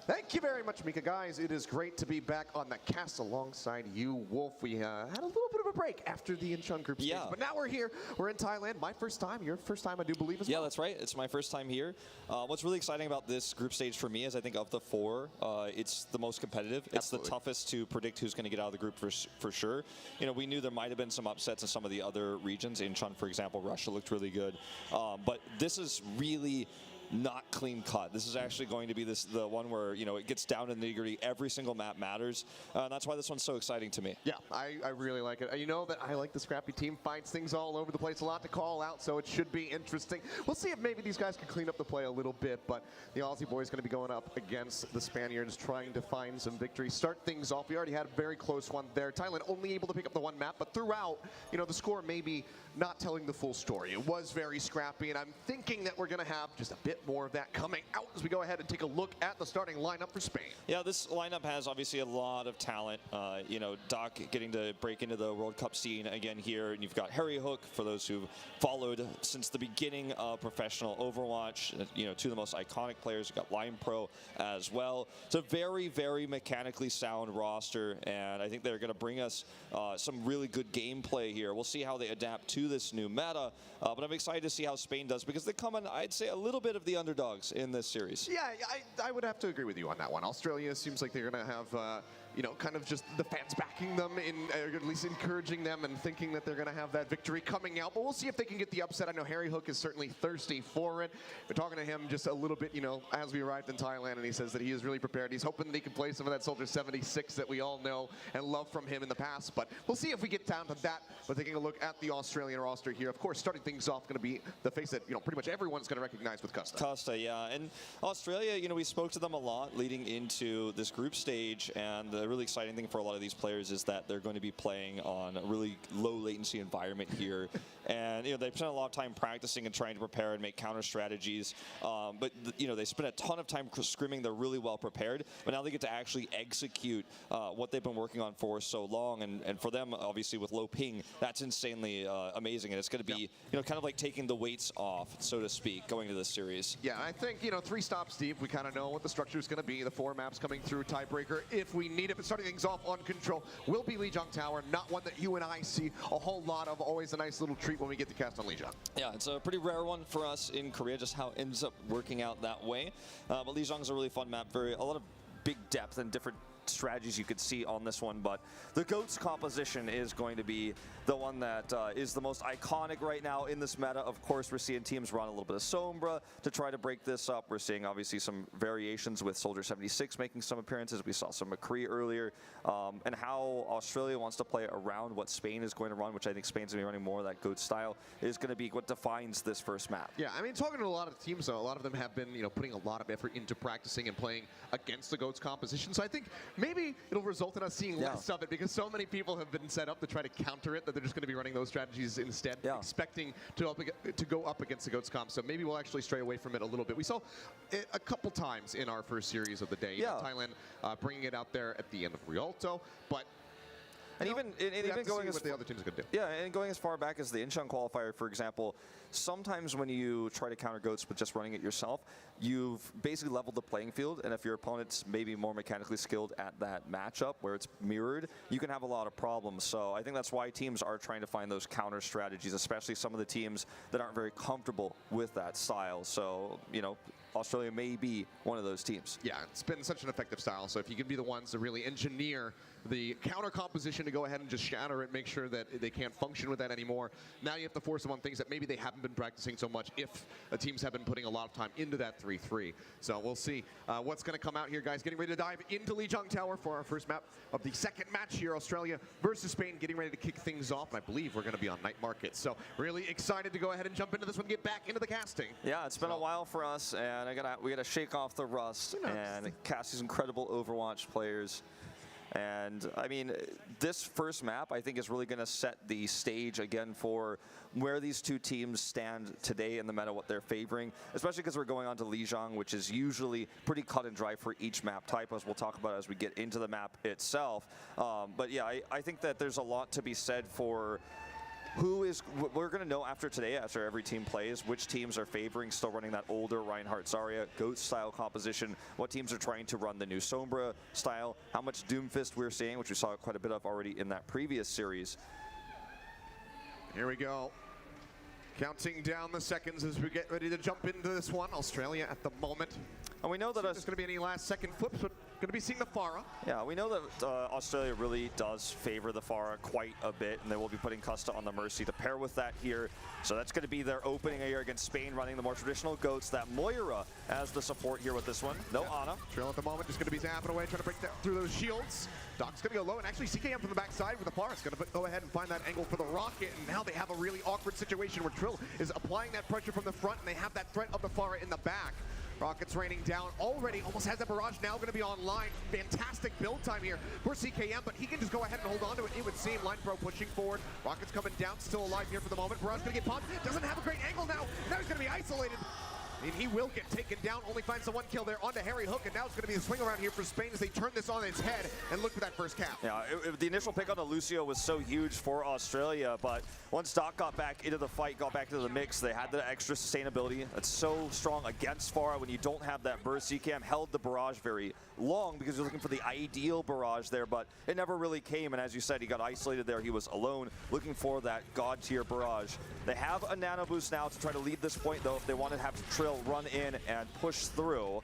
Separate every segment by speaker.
Speaker 1: Thank you very much, Mika. Guys, it is great to be back on the cast alongside you, Wolf. We had a little bit of a break after the Incheon group stage, but now we're here. We're in Thailand. My first time, your first time, I do believe, as well.
Speaker 2: Yeah, that's right. It's my first time here. What's really exciting about this group stage for me is I think of the four, it's the most competitive. It's the toughest to predict who's going to get out of the group for sure. You know, we knew there might have been some upsets in some of the other regions. Incheon, for example, Russia looked really good. But this is really not clean cut. This is actually going to be the one where, you know, it gets down to the nitty-gritty. Every single map matters. That's why this one's so exciting to me. Yeah,
Speaker 1: I really like it. You know that I like the scrappy team fights, things all over the place, a lot to call out, so it should be interesting. We'll see if maybe these guys can clean up the play a little bit, but the Aussie boys going to be going up against the Spaniards, trying to find some victories. Start things off. We already had a very close one there. Thailand only able to pick up the one map, but throughout, you know, the score maybe not telling the full story. It was very scrappy, and I'm thinking that we're going to have just a bit more of that coming out as we go ahead and take a look at the starting lineup for Spain.
Speaker 2: Yeah, this lineup has obviously a lot of talent. You know, Doc getting to break into the World Cup scene again here, and you've got Harry Hook, for those who've followed since the beginning of professional Overwatch. You know, two of the most iconic players. You've got Lion Pro as well. It's a very, very mechanically sound roster, and I think they're going to bring us some really good gameplay here. We'll see how they adapt to this new meta, but I'm excited to see how Spain does, because they come in, I'd say, a little bit of the underdogs in this series.
Speaker 1: Yeah, I would have to agree with you on that one. Australia seems like they're going to have, you know, kind of just the fans backing them, or at least encouraging them and thinking that they're going to have that victory coming out. But we'll see if they can get the upset. I know Harry Hook is certainly thirsty for it. We're talking to him just a little bit, you know, as we arrived in Thailand, and he says that he is really prepared. He's hoping that he can play some of that Soldier 76 that we all know and love from him in the past. But we'll see if we get down to that. But taking a look at the Australian roster here, of course, starting things off, going to be the face that, you know, pretty much everyone's going to recognize with Custa.
Speaker 2: Custa, yeah. And Australia, you know, we spoke to them a lot leading into this group stage, and the really exciting thing for a lot of these players is that they're going to be playing on a really low latency environment here. And, you know, they've spent a lot of time practicing and trying to prepare and make counter strategies. But, you know, they spent a ton of time screaming they're really well prepared, but now they get to actually execute what they've been working on for so long. And for them, obviously, with low ping, that's insanely amazing. And it's going to be, you know, kind of like taking the weights off, so to speak, going to this series.
Speaker 1: Yeah, I think, you know, 3 stops deep, we kind of know what the structure is going to be. The 4 maps coming through tiebreaker if we need it. But starting things off on control will be Lijiang Tower, not one that you and I see a whole lot of. Always a nice little treat when we get to cast on Lijiang.
Speaker 2: Yeah, it's a pretty rare one for us in Korea, just how it ends up working out that way. But Lijiang is a really fun map, a lot of big depth and different strategies you could see on this one, but the GOATS composition is going to be the one that is the most iconic right now in this meta. Of course, we're seeing teams run a little bit of Sombra to try to break this up. We're seeing obviously some variations with Soldier 76 making some appearances. We saw some McCree earlier, and how Australia wants to play around what Spain is going to run, which I think Spain's going to be running more of that GOATS style, is going to be what defines this first map.
Speaker 1: Yeah, I mean, talking to a lot of teams, though, a lot of them have been, you know, putting a lot of effort into practicing and playing against the GOATS composition. So I think maybe it'll result in us seeing less of it, because so many people have been set up to try to counter it that they're just going to be running those strategies instead, expecting to go up against the GOATS comp. So maybe we'll actually stray away from it a little bit. We saw it a couple times in our first series of the day. You know, Thailand bringing it out there at the end of Rialto, but
Speaker 2: and even going as
Speaker 1: what the other teams could do.
Speaker 2: Yeah, and going as far back as the Incheon qualifier, for example, sometimes when you try to counter GOATS with just running it yourself, you've basically leveled the playing field, and if your opponent's maybe more mechanically skilled at that matchup where it's mirrored, you can have a lot of problems. So I think that's why teams are trying to find those counter strategies, especially some of the teams that aren't very comfortable with that style. So, you know, Australia may be one of those teams.
Speaker 1: Yeah, it's been such an effective style. So if you can be the ones to really engineer the counter composition to go ahead and just shatter it, make sure that they can't function with that anymore. Now you have to force them on things that maybe they haven't been practicing so much if the teams have been putting a lot of time into that 3-3. So we'll see what's going to come out here, guys. Getting ready to dive into Lijiang Tower for our first map of the second match here, Australia versus Spain, getting ready to kick things off. And I believe we're going to be on Night Market. So really excited to go ahead and jump into this one, get back into the casting.
Speaker 2: Yeah, it's been a while for us, and we got to shake off the rust and cast these incredible Overwatch players. And I mean, this first map I think is really going to set the stage again for where these two teams stand today in the meta, what they're favoring, especially because we're going on to Lijiang, which is usually pretty cut and dry for each map type, as we'll talk about as we get into the map itself. But yeah, I think that there's a lot to be said for we're going to know after today, after every team plays, which teams are favoring still running that older Reinhardt Zarya GOAT style composition, what teams are trying to run the new Sombra style, how much Doomfist we're seeing, which we saw quite a bit of already in that previous series.
Speaker 1: Here we go. Counting down the seconds as we get ready to jump into this one. Australia at the moment.
Speaker 2: And we know that
Speaker 1: there's going to be any last second flips, but going to be seeing the Pharah.
Speaker 2: Yeah, we know that Australia really does favor the Pharah quite a bit, and they will be putting Custa on the Mercy to pair with that here. So that's going to be their opening here against Spain, running the more traditional GOATs. That Moira as the support here with this one. No Ana.
Speaker 1: Trill at the moment just going to be zapping away, trying to break through those shields. Doc's going to go low, and actually CKM from the backside with the Pharah is going to go ahead and find that angle for the rocket, and now they have a really awkward situation where Trill is applying that pressure from the front, and they have that threat of the Pharah in the back. Rockets raining down already, almost has that barrage now going to be online. Fantastic build time here for CKM, but he can just go ahead and hold on to it, it would seem. Line Pro pushing forward, Rockets coming down, still alive here for the moment. Barrage going to get popped, doesn't have a great angle now. Now he's going to be isolated. And he will get taken down, only finds the one kill there onto Harry Hook, and now it's going to be a swing around here for Spain as they turn this on its head and look for that first cap.
Speaker 2: Yeah, the initial pick on the Lucio was so huge for Australia, but once Doc got back into the fight, got back into the mix, they had the extra sustainability. That's so strong against Pharah when you don't have that burst. CKM held the barrage very long because you're looking for the ideal barrage there, but it never really came, and as you said, he got isolated there. He was alone, looking for that god tier barrage. They have a nano boost now to try to lead this point, though, if they want to have Trill run in and push through.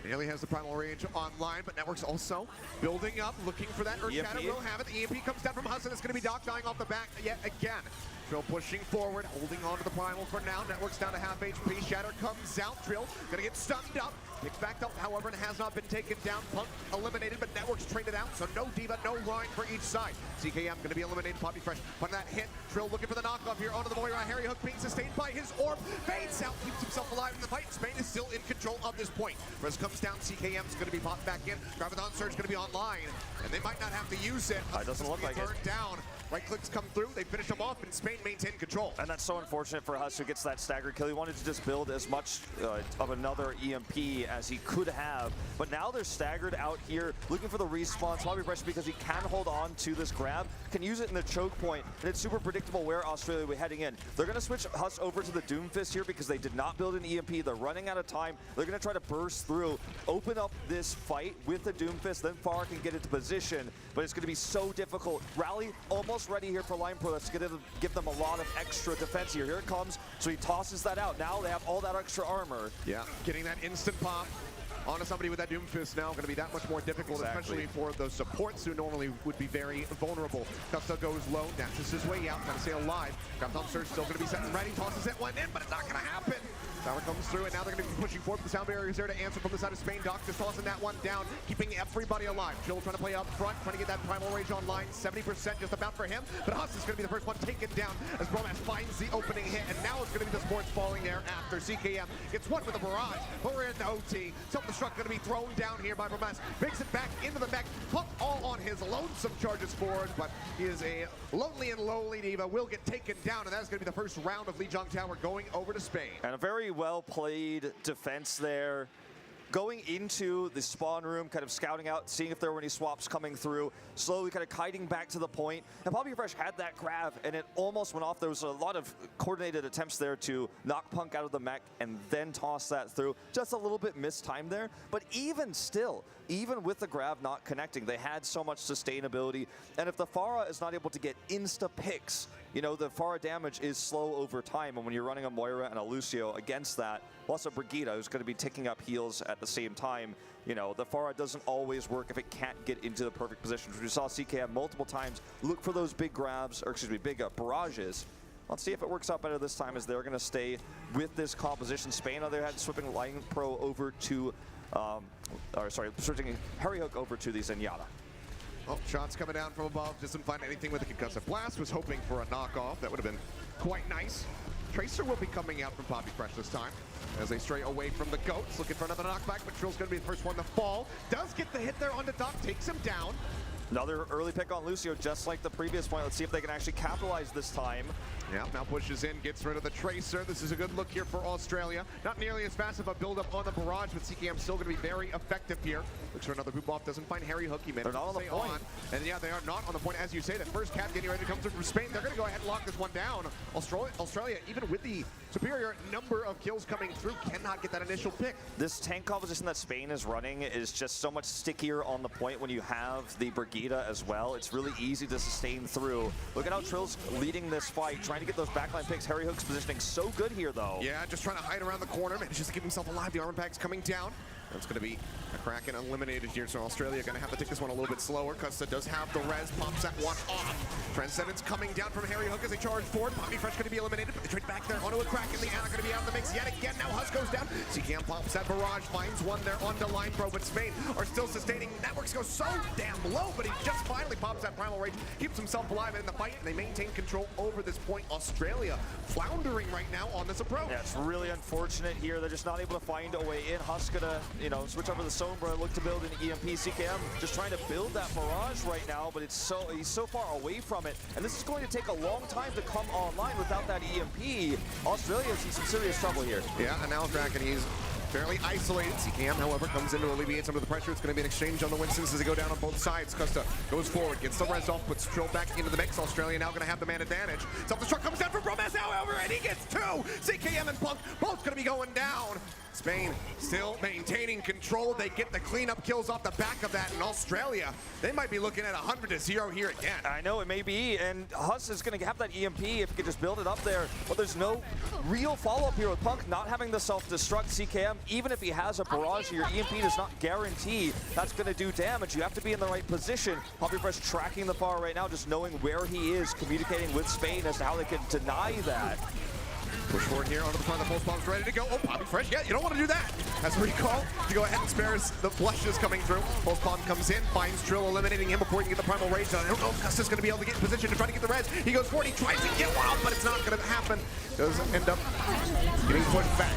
Speaker 1: Nearly has the primal range online, but Network's also building up, looking for that Earth Shatter. Will have it. The EMP comes down from Hudson. It's going to be Doc dying off the back yet again. Trill pushing forward, holding on to the primal for now. Network's down to half HP. Shatter comes out. Trill going to get stunned up. Picked back up, however, and has not been taken down. Punk eliminated, but Network's traded out, so no Diva, no line for each side. CKM going to be eliminated. Poppy Fresh on that hit. Trill looking for the knockoff here onto the Moira. Harry Hook being sustained by his orb. Fades out, keeps himself alive in the fight. Spain is still in control of this point. Rez comes down. CKM's going to be popped back in. Graviton Surge going to be online, and they might not have to use it.
Speaker 2: It doesn't look like it.
Speaker 1: Turned down. Right clicks come through, they finish him off, and Spain maintain control.
Speaker 2: And that's so unfortunate for Huss, who gets that staggered kill. He wanted to just build as much of another EMP as he could have, but now they're staggered out here, looking for the respawn. Poppy Fresh, because he can hold on to this grab, can use it in the choke point, and it's super predictable where Australia will be heading in. They're going to switch Huss over to the Doomfist here because they did not build an EMP. They're running out of time. They're going to try to burst through, open up this fight with the Doomfist, then Pharah can get into position, but it's going to be so difficult. Rally almost ready here for Line Pro. That's going to give them a lot of extra defense here. Here it comes. So he tosses that out. Now they have all that extra armor.
Speaker 1: Yeah, getting that instant pop onto somebody with that Doomfist now going to be that much more difficult, especially for those supports who normally would be very vulnerable. Custa goes low, dashes his way out, trying to stay alive. Graviton Surge still going to be set and ready, tosses that one in, but it's not going to happen. Tower comes through, and now they're going to be pushing forward. The sound barrier is there to answer from the side of Spain. Doc just tossing that one down, keeping everybody alive. Jill trying to play up front, trying to get that primal rage online. 70% just about for him, but Huss is going to be the first one taken down as Bromas finds the opening hit, and now it's going to be the sports falling there after CKM gets one with a barrage. But we're in the OT. Self-destruct going to be thrown down here by Bromas. Makes it back into the mech. Pump all on his lonesome charges forward, but he is a lonely and lowly Diva. Will get taken down, and that's going to be the first round of Lijiang Tower going over to Spain.
Speaker 2: And a very well played defense there. Going into the spawn room, kind of scouting out, seeing if there were any swaps coming through, slowly kind of kiting back to the point. And Poppy Fresh had that grab, and it almost went off. There was a lot of coordinated attempts there to knock Punk out of the mech and then toss that through. Just a little bit mistimed there. But even still, even with the grab not connecting, they had so much sustainability. And if the Pharah is not able to get insta-picks, you know, the Pharah damage is slow over time. And when you're running a Moira and a Lucio against that, plus a Brigitte who's going to be ticking up heals at the same time, you know, the Pharah doesn't always work if it can't get into the perfect positions. We saw CKM multiple times look for those big grabs, or excuse me, big barrages. Let's see if it works out better this time, as they're going to stay with this composition. Spain, on the other hand, swapping Line Pro over to, switching Harry Hook over to the Zenyatta.
Speaker 1: Oh, shots coming down from above. Doesn't find anything with a concussive blast. Was hoping for a knockoff. That would have been quite nice. Tracer will be coming out from Poppy Fresh this time as they stray away from the GOATs. Looking for another knockback, but Trill's going to be the first one to fall. Does get the hit there on the Doc. Takes him down.
Speaker 2: Another early pick on Lucio, just like the previous point. Let's see if they can actually capitalize this time.
Speaker 1: Yeah, now pushes in, gets rid of the Tracer. This is a good look here for Australia. Not nearly as fast of a build-up on the barrage, but CKM still going to be very effective here. Looks for another boop off, doesn't find Harry Hook. He managed
Speaker 2: They're not on the point.
Speaker 1: And yeah, they are not on the point. As you say, the first cap getting ready to come through from Spain. They're going to go ahead and lock this one down. Australia, even with the superior number of kills coming through, cannot get that initial pick.
Speaker 2: This tank composition that Spain is running is just so much stickier on the point when you have the Brigida as well. It's really easy to sustain through. Look at how Trill's leading this fight, trying to get those backline picks. Harry Hook's positioning so good here, though.
Speaker 1: Yeah, just trying to hide around the corner, manages to keep himself alive. The armor pack's coming down. That's going to be a Kraken eliminated here, so Australia going to have to take this one a little bit slower. Custa does have the res, pops that one off. Transcendence coming down from Harry Hook as they charge forward. Poppy Fresh going to be eliminated, but they trade back there onto a Kraken. The Ana going to be out of the mix yet again. Now Husk goes down. CKM pops that barrage, finds one there onto Line Pro, but Spain are still sustaining. Networks go so damn low, but he just finally pops that Primal Rage, keeps himself alive in the fight, and they maintain control over this point. Australia floundering right now on this approach.
Speaker 2: Yeah, it's really unfortunate here. They're just not able to find a way in. Husk gonna, switch over the Sombra, look to build an EMP. CKM just trying to build that barrage right now, but he's so far away from it. And this is going to take a long time to come online without that EMP. Australia sees some serious trouble here.
Speaker 1: Yeah, and now Kraken, he's fairly isolated. CKM, however, comes in to alleviate some of the pressure. It's going to be an exchange on the Winstons as they go down on both sides. Custa goes forward, gets the res off, puts Trill back into the mix. Australia now going to have the man advantage. Self-destruct comes down from Promes, however, and he gets two. CKM and Punk both going to be going down. Spain still maintaining control. They get the cleanup kills off the back of that, and Australia, they might be looking at 100-0 here again.
Speaker 2: I know it may be, and Huss is going to have that EMP if he can just build it up there, but there's no real follow-up here with Punk not having the self-destruct. CKM, even if he has a barrage, your EMP does not guarantee that's going to do damage. You have to be in the right position. Poppy Fresh tracking the bar right now, just knowing where he is, communicating with Spain as to how they can deny that.
Speaker 1: Push forward here onto the front of the pulse bomb's ready to go. Oh, Poppy Fresh, yeah, you don't want to do that. Has a recall to go ahead and spares the flushes coming through. Pulse bomb comes in, finds Trill, eliminating him before he can get the primal rage done. I don't know if Custa's going to be able to get in position to try to get the res. He goes forward, he tries to get one out, but it's not going to happen. Does end up getting pushed back.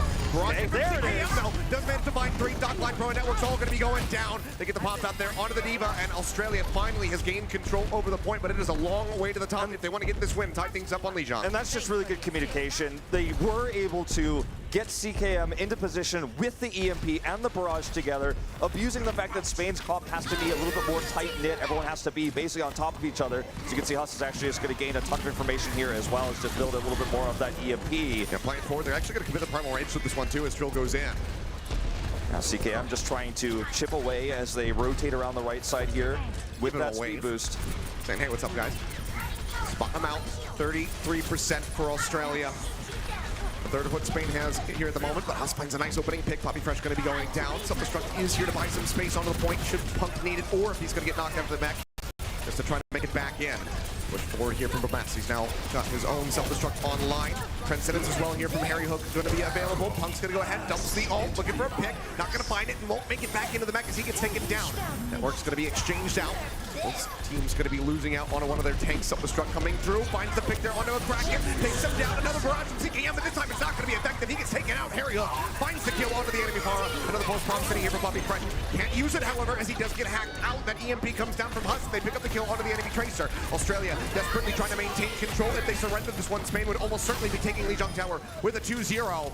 Speaker 2: Hey, there it is.
Speaker 1: Though, does manage to find three. Doc Line Pro Network's all going to be going down. They get the pops out there onto the Diva, and Australia finally has gained control over the point, but it is a long way to the top if they want to get this win, tie things up on Lijiang.
Speaker 2: And that's just really good communication. They were able to get CKM into position with the EMP and the barrage together, abusing the fact that Spain's comp has to be a little bit more tight-knit. Everyone has to be basically on top of each other. So you can see Huss is actually just going to gain a ton of information here as well as just build a little bit more of that EMP.
Speaker 1: Yeah, playing forward, they're actually going to commit the primal rage with this one too as Trill goes in.
Speaker 2: Now CKM just trying to chip away as they rotate around the right side here with that speed boost.
Speaker 1: Saying, hey, what's up, guys? Spot them out, 33% for Australia. A third of what Spain has here at the moment, but Huss finds a nice opening pick. Poppy Fresh going to be going down. Self-destruct is here to buy some space onto the point, should Punk need it, or if he's going to get knocked out of the back, just to try to make it back in. Push forward here from Bomas. He's now got his own self-destruct online. Transcendence as well here from Harry Hook going to be available. Punk's going to go ahead, dumps the ult, looking for a pick. Not going to find it and won't make it back into the mech as he gets taken down. Network's going to be exchanged out. This team's going to be losing out on one of their tanks. Self-destruct coming through. Finds the pick there onto a Kraken. Takes him down. Another barrage from CKM, but this time it's not going to be effective. He gets taken out. Harry Hook finds the kill onto the enemy Para. Another pulse bomb sitting here for Poppy Fresh. Can't use it, however, as he does get hacked out. That EMP comes down from Huss. They pick up the kill onto the enemy Tracer. Australia desperately trying to maintain control. If they surrendered this one, Spain would almost certainly be taking Lijiang Tower with a 2-0.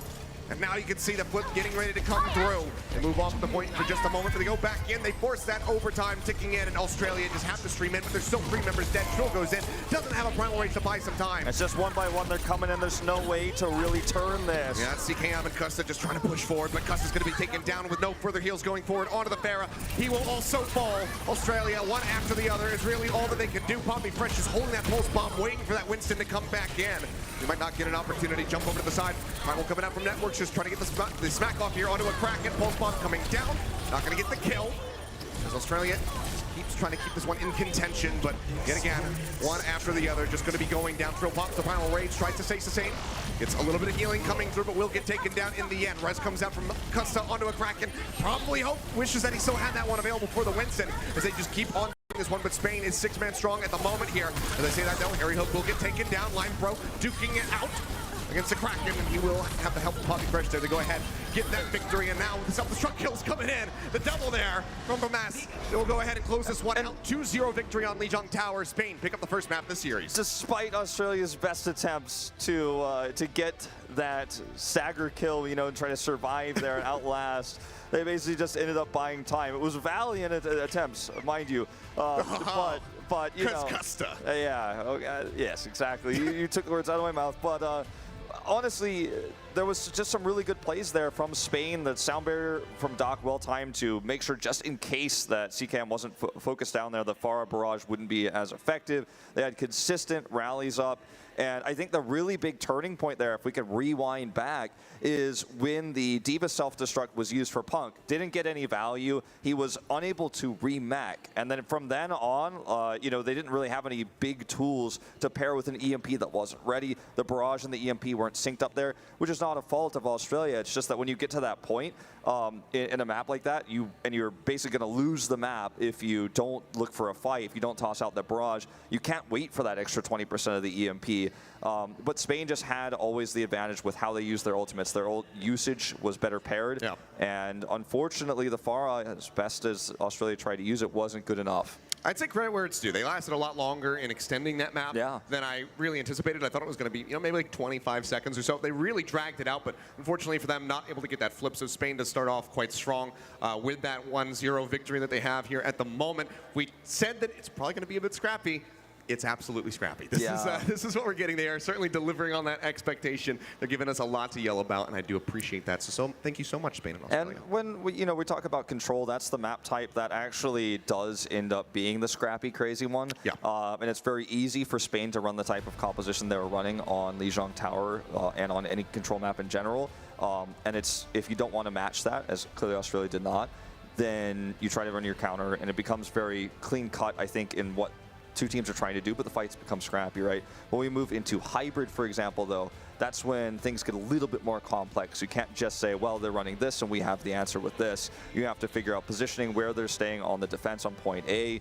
Speaker 1: And now you can see the flip getting ready to come through. They move off the point for just a moment, but they go back in. They force that overtime ticking in, and Australia just have to stream in, but there's still 3 members dead. Trill goes in, doesn't have a primal rage to buy some time.
Speaker 2: It's just one by one they're coming in. There's no way to really turn this.
Speaker 1: Yeah, CKM and Custa just trying to push forward, but Custa's going to be taken down with no further heals going forward onto the Farah. He will also fall. Australia, one after the other, is really all that they can do. Poppy Fresh is holding that pulse bomb, waiting for that Winston to come back in. He might not get an opportunity. Jump over to the side. Primal coming out from Networks, just trying to get the smack off here onto a Kraken. Pulse bomb coming down. Not going to get the kill. As Australia keeps trying to keep this one in contention, but yet again, one after the other, just going to be going down. Trill pops the final rage, tries to stay sustained. Gets a little bit of healing coming through, but will get taken down in the end. Res comes out from Custa onto a Kraken. Probably wishes that he still had that one available for the Winston, as they just keep on this one, but Spain is 6-man strong at the moment here. As I say that, though, Harry Hook will get taken down. Line Pro duking it out. against the Kraken, and he will have the help of Poppy Fresh there to go ahead, get that victory. And now with the self-destruct kills coming in, the double there from Bamas. They will go ahead and close this one out. 2-0 victory on Lijiang Tower. Spain pick up the first map of the series.
Speaker 2: Despite Australia's best attempts to get that stagger kill, you know, and try to survive there and outlast, they basically just ended up buying time. It was valiant attempts, mind you, but you know,
Speaker 1: Custa.
Speaker 2: Yes, exactly. you took the words out of my mouth, but honestly, there was just some really good plays there from Spain. The sound barrier from Doc well timed to make sure, just in case that CCAM wasn't focused down there, the Farah barrage wouldn't be as effective. They had consistent rallies up. And I think the really big turning point there, if we could rewind back, is when the D.Va self-destruct was used for Punk. Didn't get any value. He was unable to re-mac. And then from then on, you know, they didn't really have any big tools to pair with an EMP that wasn't ready. The barrage and the EMP weren't synced up there, which is not a fault of Australia. It's just that when you get to that point in a map like that, you're basically going to lose the map if you don't look for a fight, if you don't toss out the barrage. You can't wait for that extra 20% of the EMP. But Spain just had always the advantage with how they use their ultimates. Their usage was better paired. Yeah. And unfortunately, the Farah, as best as Australia tried to use it, wasn't good enough.
Speaker 1: I'd say credit where it's due. They lasted a lot longer in extending that map than I really anticipated. I thought it was going to be, you know, maybe like 25 seconds or so. They really dragged it out, but unfortunately for them, not able to get that flip. So Spain does start off quite strong with that 1-0 victory that they have here at the moment. We said that it's probably going to be a bit scrappy. It's absolutely scrappy. This is what we're getting. They are certainly delivering on that expectation. They're giving us a lot to yell about, and I do appreciate that. So thank you so much, Spain and Australia.
Speaker 2: And when we talk about control, that's the map type that actually does end up being the scrappy, crazy one. Yeah. And it's very easy for Spain to run the type of composition they were running on Lijiang Tower and on any control map in general. And it's, if you don't want to match that, as clearly Australia did not, then you try to run your counter, and it becomes very clean cut, I think, in what two teams are trying to do, but the fights become scrappy, right? When we move into hybrid, for example, though, that's when things get a little bit more complex. You can't just say, well, they're running this and we have the answer with this. You have to figure out positioning, where they're staying on the defense on point A.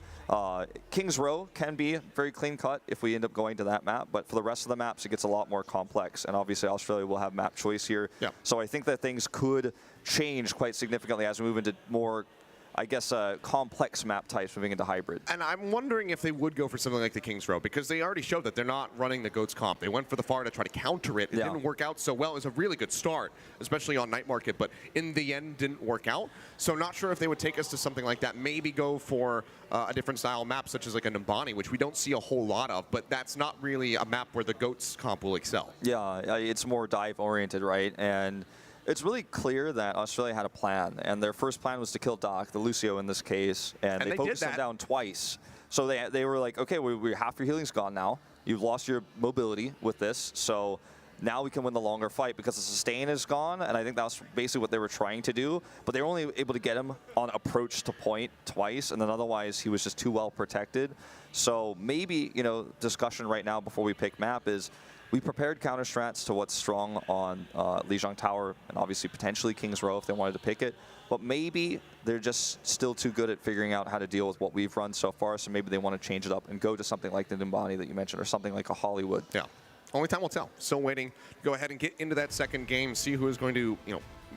Speaker 2: King's Row can be very clean cut if we end up going to that map, but for the rest of the maps, it gets a lot more complex. And obviously, Australia will have map choice here. Yeah. So I think that things could change quite significantly as we move into more, I guess, complex map types moving into hybrid.
Speaker 1: And I'm wondering if they would go for something like the King's Row, because they already showed that they're not running the GOATS comp. They went for the FAR to try to counter it. It didn't work out so well. It was a really good start, especially on Night Market, but in the end didn't work out. So not sure if they would take us to something like that. Maybe go for a different style map, such as like a Nimbani, which we don't see a whole lot of, but that's not really a map where the GOATS comp will excel.
Speaker 2: Yeah, it's more dive-oriented, right? And it's really clear that Australia had a plan, and their first plan was to kill Doc, the Lucio in this case, and they focused him down twice. So they were like, okay, half your healing's gone now. You've lost your mobility with this, so now we can win the longer fight because the sustain is gone, and I think that's basically what they were trying to do. But they were only able to get him on approach to point twice, and then otherwise he was just too well protected. So maybe, discussion right now before we pick map is, we prepared counter strats to what's strong on Lijiang Tower and obviously potentially King's Row if they wanted to pick it. But maybe they're just still too good at figuring out how to deal with what we've run so far, so maybe they want to change it up and go to something like the Nimbani that you mentioned or something like a Hollywood.
Speaker 1: Yeah. Only time will tell. Still waiting to go ahead and get into that second game, see who is going to,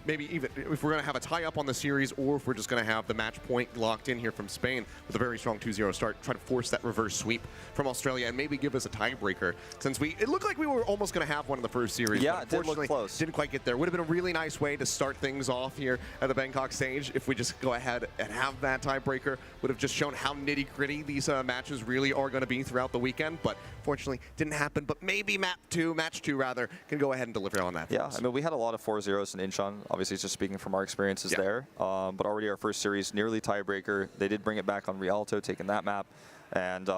Speaker 1: maybe even if we're going to have a tie-up on the series or if we're just going to have the match point locked in here from Spain with a very strong 2-0 start, try to force that reverse sweep from Australia and maybe give us a tiebreaker, since it looked like we were almost going to have one in the first series.
Speaker 2: Yeah,
Speaker 1: but
Speaker 2: it did look close.
Speaker 1: Didn't quite get there. Would have been a really nice way to start things off here at the Bangkok stage if we just go ahead and have that tiebreaker. Would have just shown how nitty-gritty these matches really are going to be throughout the weekend, but fortunately didn't happen. But maybe match two can go ahead and deliver on that.
Speaker 2: Yeah, I mean, we had a lot of 4-0s in Incheon, obviously just speaking from our experiences there. But already our first series, nearly tiebreaker. They did bring it back on Rialto, taking that map. And,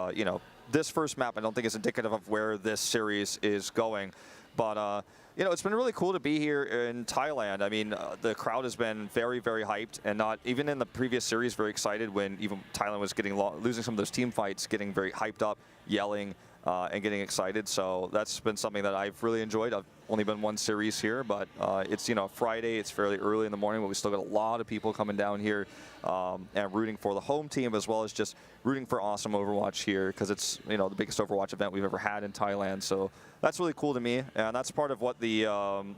Speaker 2: this first map I don't think is indicative of where this series is going. But, it's been really cool to be here in Thailand. I mean, the crowd has been very, very hyped, and not even in the previous series very excited when even Thailand was losing some of those team fights, getting very hyped up, yelling. and getting excited. So that's been something that I've really enjoyed. I've only been one series here, but it's Friday. It's fairly early in the morning, but we still got a lot of people coming down here and rooting for the home team, as well as just rooting for awesome Overwatch here, because it's the biggest Overwatch event we've ever had in Thailand. So that's really cool to me, and that's part of what the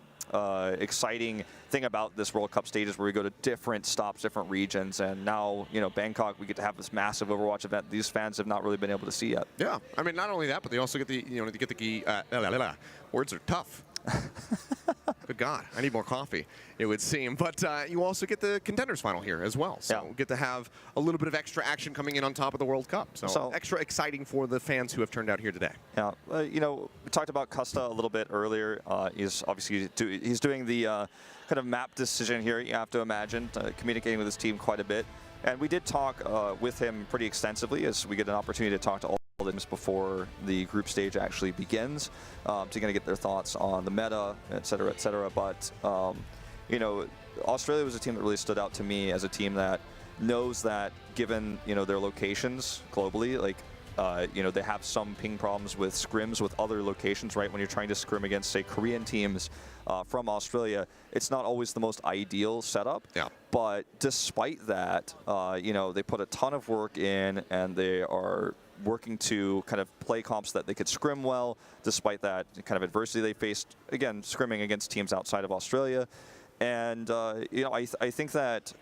Speaker 2: exciting thing about this World Cup stage is, where we go to different stops, different regions, and now Bangkok, we get to have this massive Overwatch event these fans have not really been able to see yet.
Speaker 1: Yeah, I mean, not only that, but they also get the words are tough. Good God, I need more coffee, it would seem. But you also get the contenders final here as well. So get to have a little bit of extra action coming in on top of the World Cup. So extra exciting for the fans who have turned out here today.
Speaker 2: Yeah, we talked about Custa a little bit earlier. He's obviously he's doing the kind of map decision here, you have to imagine, communicating with his team quite a bit. And we did talk with him pretty extensively, as we get an opportunity to talk to all of them before the group stage actually begins, to kind of get their thoughts on the meta, et cetera, et cetera. But, Australia was a team that really stood out to me as a team that knows that, given, their locations globally, like, they have some ping problems with scrims with other locations, right? When you're trying to scrim against, say, Korean teams from Australia, it's not always the most ideal setup. Yeah. But despite that, they put a ton of work in, and they are working to kind of play comps that they could scrim well, despite that kind of adversity they faced, again, scrimming against teams outside of Australia. And, I think that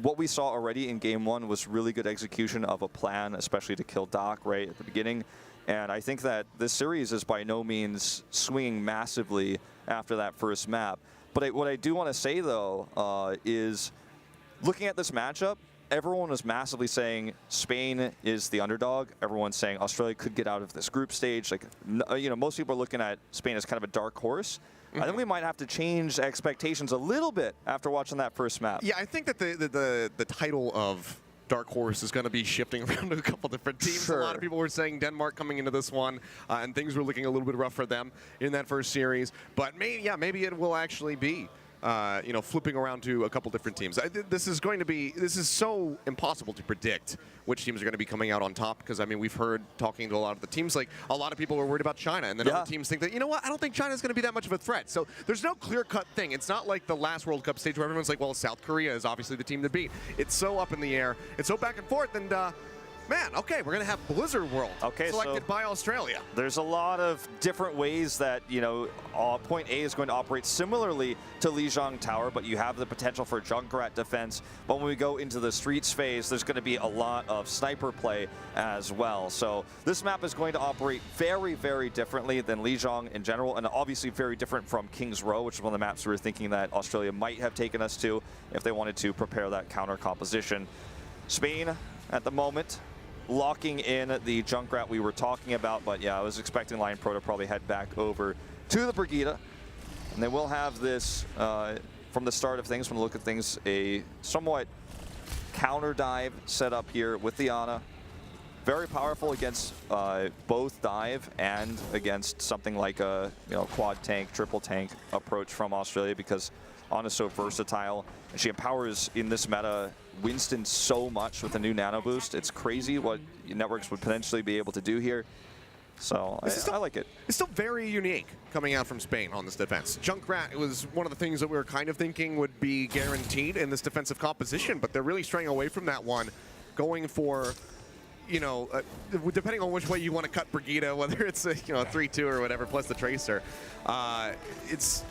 Speaker 2: what we saw already in Game 1 was really good execution of a plan, especially to kill Doc right at the beginning. And I think that this series is by no means swinging massively after that first map. But what I do want to say, though, is looking at this matchup, everyone was massively saying Spain is the underdog. Everyone's saying Australia could get out of this group stage. Like, most people are looking at Spain as kind of a dark horse. I think we might have to change expectations a little bit after watching that first map.
Speaker 1: Yeah, I think that the title of dark horse is going to be shifting around to a couple different teams. Sure. A lot of people were saying Denmark coming into this one, and things were looking a little bit rough for them in that first series. But maybe it will actually be flipping around to a couple different teams. This is so impossible to predict which teams are going to be coming out on top, because, I mean, we've heard talking to a lot of the teams, like, a lot of people are worried about China, and then other teams think that, I don't think China's going to be that much of a threat. So there's no clear-cut thing. It's not like the last World Cup stage where everyone's like, well, South Korea is obviously the team to beat. It's so up in the air. It's so back and forth, and man, okay, we're going to have Blizzard World selected by Australia.
Speaker 2: There's a lot of different ways that, Point A is going to operate similarly to Lijiang Tower, but you have the potential for Junkrat defense. But when we go into the streets phase, there's going to be a lot of sniper play as well. So this map is going to operate very, very differently than Lijiang in general, and obviously very different from King's Row, which is one of the maps we were thinking that Australia might have taken us to if they wanted to prepare that counter composition. Spain, at the moment, locking in the Junkrat we were talking about, but yeah, I was expecting Lion Pro to probably head back over to the Brigida, and they will have this, from the start of things, from the look of things, a somewhat counter dive set up here with the Ana. Very powerful against both dive and against something like a quad tank, triple tank approach from Australia, because Ana's so versatile, and she empowers in this meta Winston so much with a new nano boost. It's crazy what networks would potentially be able to do here. So I like it.
Speaker 1: It's still very unique coming out from Spain on this defense. Junkrat was one of the things that we were kind of thinking would be guaranteed in this defensive composition, but they're really straying away from that one, going for, depending on which way you want to cut Brigida, whether it's a 3-2 or whatever, plus the Tracer. It's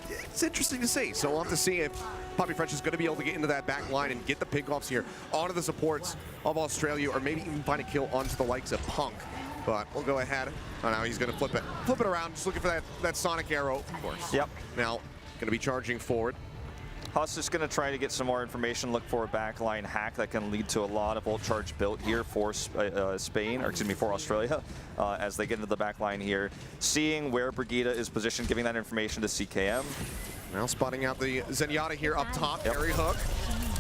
Speaker 1: interesting to see. So we'll have to see if Poppy Fresh is going to be able to get into that back line and get the pickoffs here onto the supports of Australia, or maybe even find a kill onto the likes of Punk. But we'll go ahead. Oh, now he's going to flip it around, just looking for that sonic arrow, of course. Yep. Now, going to be charging forward.
Speaker 2: Huss is going to try to get some more information, look for a backline hack that can lead to a lot of ult charge built here for Spain, or excuse me, for Australia, as they get into the backline here. Seeing where Brigida is positioned, giving that information to CKM.
Speaker 1: Now spotting out the Zenyatta here up top, Airy hook.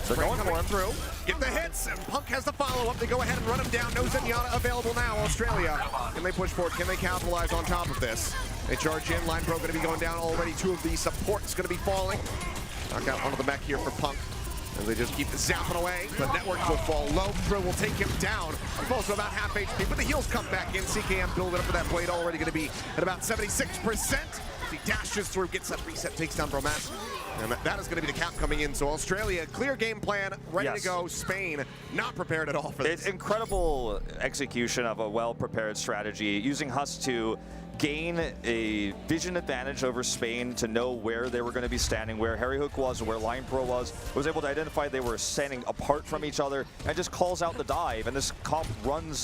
Speaker 2: They're going for him.
Speaker 1: Through. Get the hits, and Punk has the follow-up. They go ahead and run him down. No Zenyatta available now, Australia. Can they push forward? Can they capitalize on top of this? They charge in. Line Pro going to be going down already. Two of the supports going to be falling. Knock out onto the mech here for Punk. As they just keep zapping away, but Networks will fall low. Trill will take him down. Also about half HP, but the heals come back in. CKM building up for that blade, already going to be at about 76%. He dashes through, gets that reset, takes down Bromas. And that is going to be the cap coming in. So Australia, clear game plan, ready to go. Spain, not prepared at all for this.
Speaker 2: It's incredible execution of a well-prepared strategy, using Huss to gain a vision advantage over Spain, to know where they were going to be standing, where Harry Hook was, where Line Pro was able to identify they were standing apart from each other, and just calls out the dive. And this comp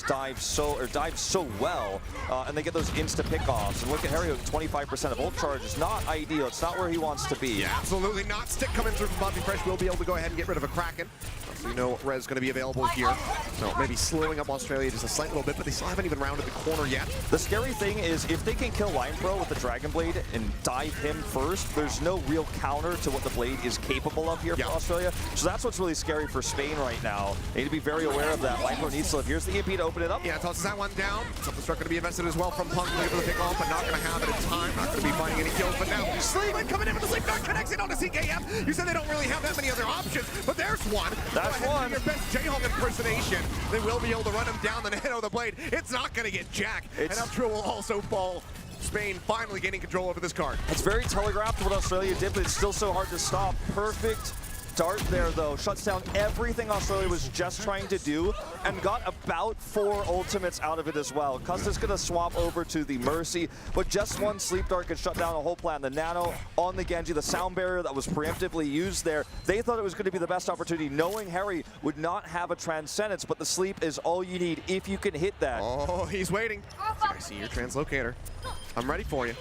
Speaker 2: dives so well, and they get those insta pickoffs. And look at Harry Hook, 25% of ult charge is not ideal. It's not where he wants to be.
Speaker 1: Yeah, absolutely not. Stick coming through from Bobby Fresh will be able to go ahead and get rid of a Kraken. So you know Rez going to be available here. So maybe slowing up Australia just a slight little bit, but they still haven't even rounded the corner yet.
Speaker 2: The scary thing is if they can kill Line Pro with the Dragon Blade and dive him first, there's no real counter to what the Blade is capable of here for Australia. So that's what's really scary for Spain right now. They need to be very aware of that. Line Pro needs to live. Here's the EMP to open it up.
Speaker 1: Yeah, tosses that one down. Self-destruct going to be invested as well from Punk. Able to pick off, but not going to have it in time. Not going to be finding any kills, but now Sleeman coming in with the sleep, not connecting on the CKM. You said they don't really have that many other options, but there's one.
Speaker 2: That's one.
Speaker 1: Your best J-Hawk impersonation. They will be able to run him down the net of the blade. It's not going to get Jack. And now Trill will also fall. Spain finally gaining control over this card.
Speaker 2: It's very telegraphed what Australia did, but it's still so hard to stop. Perfect dart there, though. Shuts down everything Australia was just trying to do and got about 4 ultimates out of it as well. Custa's going to swap over to the Mercy, but just one sleep dart could shut down a whole plan. The Nano on the Genji, the sound barrier that was preemptively used there. They thought it was going to be the best opportunity, knowing Harry would not have a Transcendence, but the sleep is all you need if you can hit that.
Speaker 1: Oh, he's waiting. I see your translocator. I'm ready for you.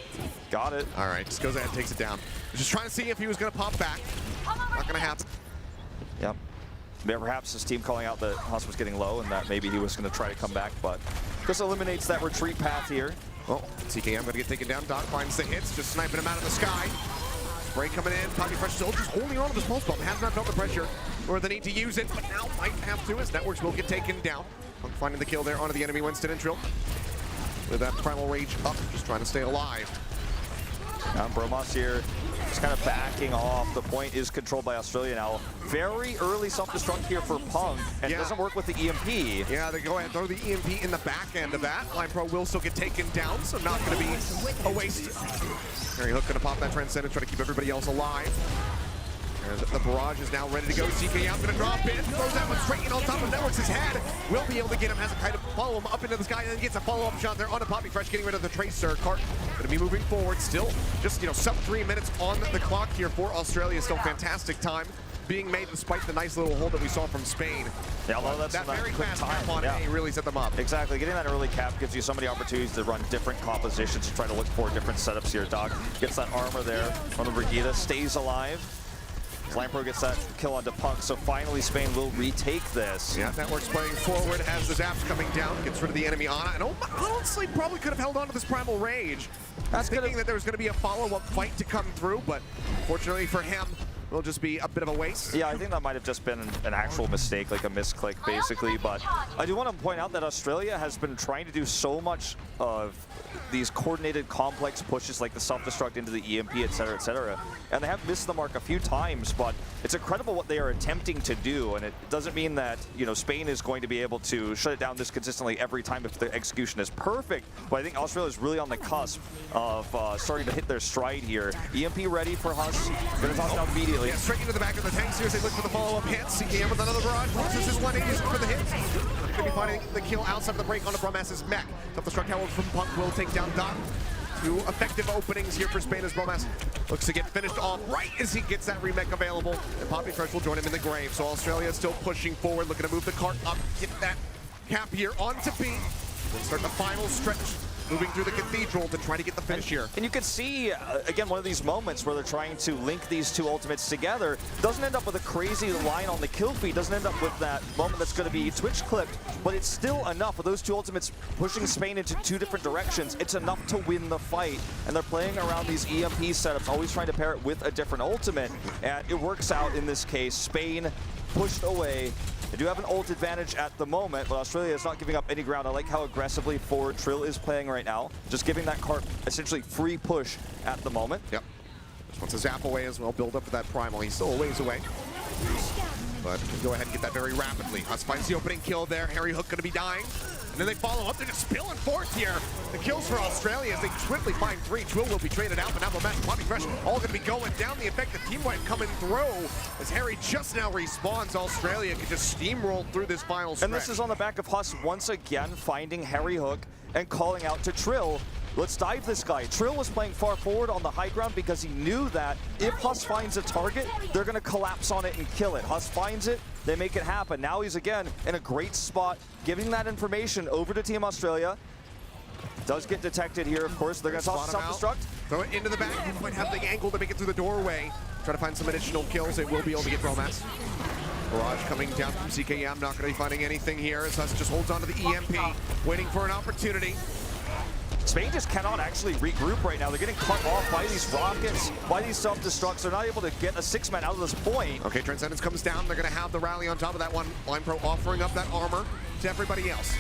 Speaker 2: Got it.
Speaker 1: All right, just goes ahead and takes it down. Just trying to see if he was going to pop back. Not going to happen.
Speaker 2: Yep. Perhaps his team calling out that Huss was getting low and that maybe he was going to try to come back, but Chris eliminates that retreat path here.
Speaker 1: Oh, CKM going to get taken down. Doc finds the hits, just sniping him out of the sky. Spray coming in. Bobby Fresh still just holding on to this pulse bomb. Has not felt the pressure or the need to use it, but now might have to as Networks will get taken down. Punk finding the kill there onto the enemy Winston and Trill. With that Primal Rage up, just trying to stay alive.
Speaker 2: Now Bromas here just kind of backing off. The point is controlled by Australia now. Very early self-destruct here for Punk, and it doesn't work with the EMP.
Speaker 1: Yeah, they go ahead and throw the EMP in the back end of that. Line Pro will still get taken down, so not going to be a waste. Harry Hook going to pop that Transcendence, try to keep everybody else alive. As the barrage is now ready to go. CKM going to drop in, throws that one straight in on top of Networks' head. Will be able to get him, has a kind of follow him up into the sky, and then gets a follow-up shot there onto Bobby Fresh, getting rid of the Tracer. Cart going to be moving forward still. Just, sub 3 minutes on the clock here for Australia. Still fantastic time being made despite the nice little hold that we saw from Spain.
Speaker 2: Yeah, although that's
Speaker 1: that very
Speaker 2: quick
Speaker 1: fast
Speaker 2: time
Speaker 1: cap on A really set them up.
Speaker 2: Exactly. Getting that early cap gives you so many opportunities to run different compositions, to try to look for different setups here. Doc gets that armor there on the Brigida, stays alive. Line Pro gets that kill onto Punk, so finally Spain will retake this.
Speaker 1: Yeah, Networks playing forward as the zaps coming down, gets rid of the enemy Ana, and honestly probably could have held on to this Primal Rage. That's thinking that there was going to be a follow-up fight to come through, but fortunately for him, will just be a bit of a waste.
Speaker 2: Yeah, I think that might have just been an actual mistake, like a misclick, basically. But I do want to point out that Australia has been trying to do so much of these coordinated, complex pushes, like the self-destruct into the EMP, etc., and they have missed the mark a few times. But it's incredible what they are attempting to do, and it doesn't mean that Spain is going to be able to shut it down this consistently every time if the execution is perfect. But I think Australia is really on the cusp of starting to hit their stride here. EMP ready for Huss. Going to toss down immediately.
Speaker 1: Yeah, straight into the back of the tank. Seriously, look for the follow-up hit. CKM with another barrage. Process is 180 for the hits. Going to be finding the kill outside of the break onto Bromas' mech. Self-destruct however from Punk will take down Doc. 2 effective openings here for Spain as Bromas looks to get finished off right as he gets that remech available. And Bobby Fresh will join him in the grave. So Australia is still pushing forward, looking to move the cart up, get that cap here onto B. We'll start the final stretch. Moving through the cathedral to try to get the finish here.
Speaker 2: And you can see, again, one of these moments where they're trying to link these 2 ultimates together. Doesn't end up with a crazy line on the kill feed. Doesn't end up with that moment that's going to be Twitch clipped. But it's still enough with those 2 ultimates pushing Spain into 2 different directions. It's enough to win the fight. And they're playing around these EMP setups, always trying to pair it with a different ultimate. And it works out in this case. Spain pushed away. They do have an ult advantage at the moment, but Australia is not giving up any ground. I like how aggressively forward Trill is playing right now. Just giving that cart essentially free push at the moment.
Speaker 1: Yep. Just wants to zap away as well, build up for that Primal. He's still a ways away. but can go ahead and get that very rapidly. Huss finds the opening kill there. Harry Hook going to be dying. And then they follow up. They're just spilling forth here. The kills for Australia as they swiftly find 3. Twill will be traded out, but now Matt and Bobby Fresh all going to be going down. The effective team wipe coming through as Harry just now respawns. Australia can just steamroll through this final stretch.
Speaker 2: And this is on the back of Huss once again finding Harry Hook and calling out to Trill. Let's dive this guy. Trill was playing far forward on the high ground because he knew that if Huss finds a target, they're going to collapse on it and kill it. Huss finds it, they make it happen. Now he's again in a great spot, giving that information over to Team Australia. Does get detected here, of course. They're going to toss self-destruct.
Speaker 1: Throw it into the back. He might have the angle to make it through the doorway. Try to find some additional kills. They will be able to get Bromas. Barrage coming down from CKM. Not going to be finding anything here as Huss just holds on to the EMP, waiting for an opportunity.
Speaker 2: Spain just cannot actually regroup right now. They're getting cut off by these rockets, by these self-destructs. They're not able to get a 6-man out of this point.
Speaker 1: Okay, Transcendence comes down. They're going to have the rally on top of that one. Line Pro offering up that armor to everybody else.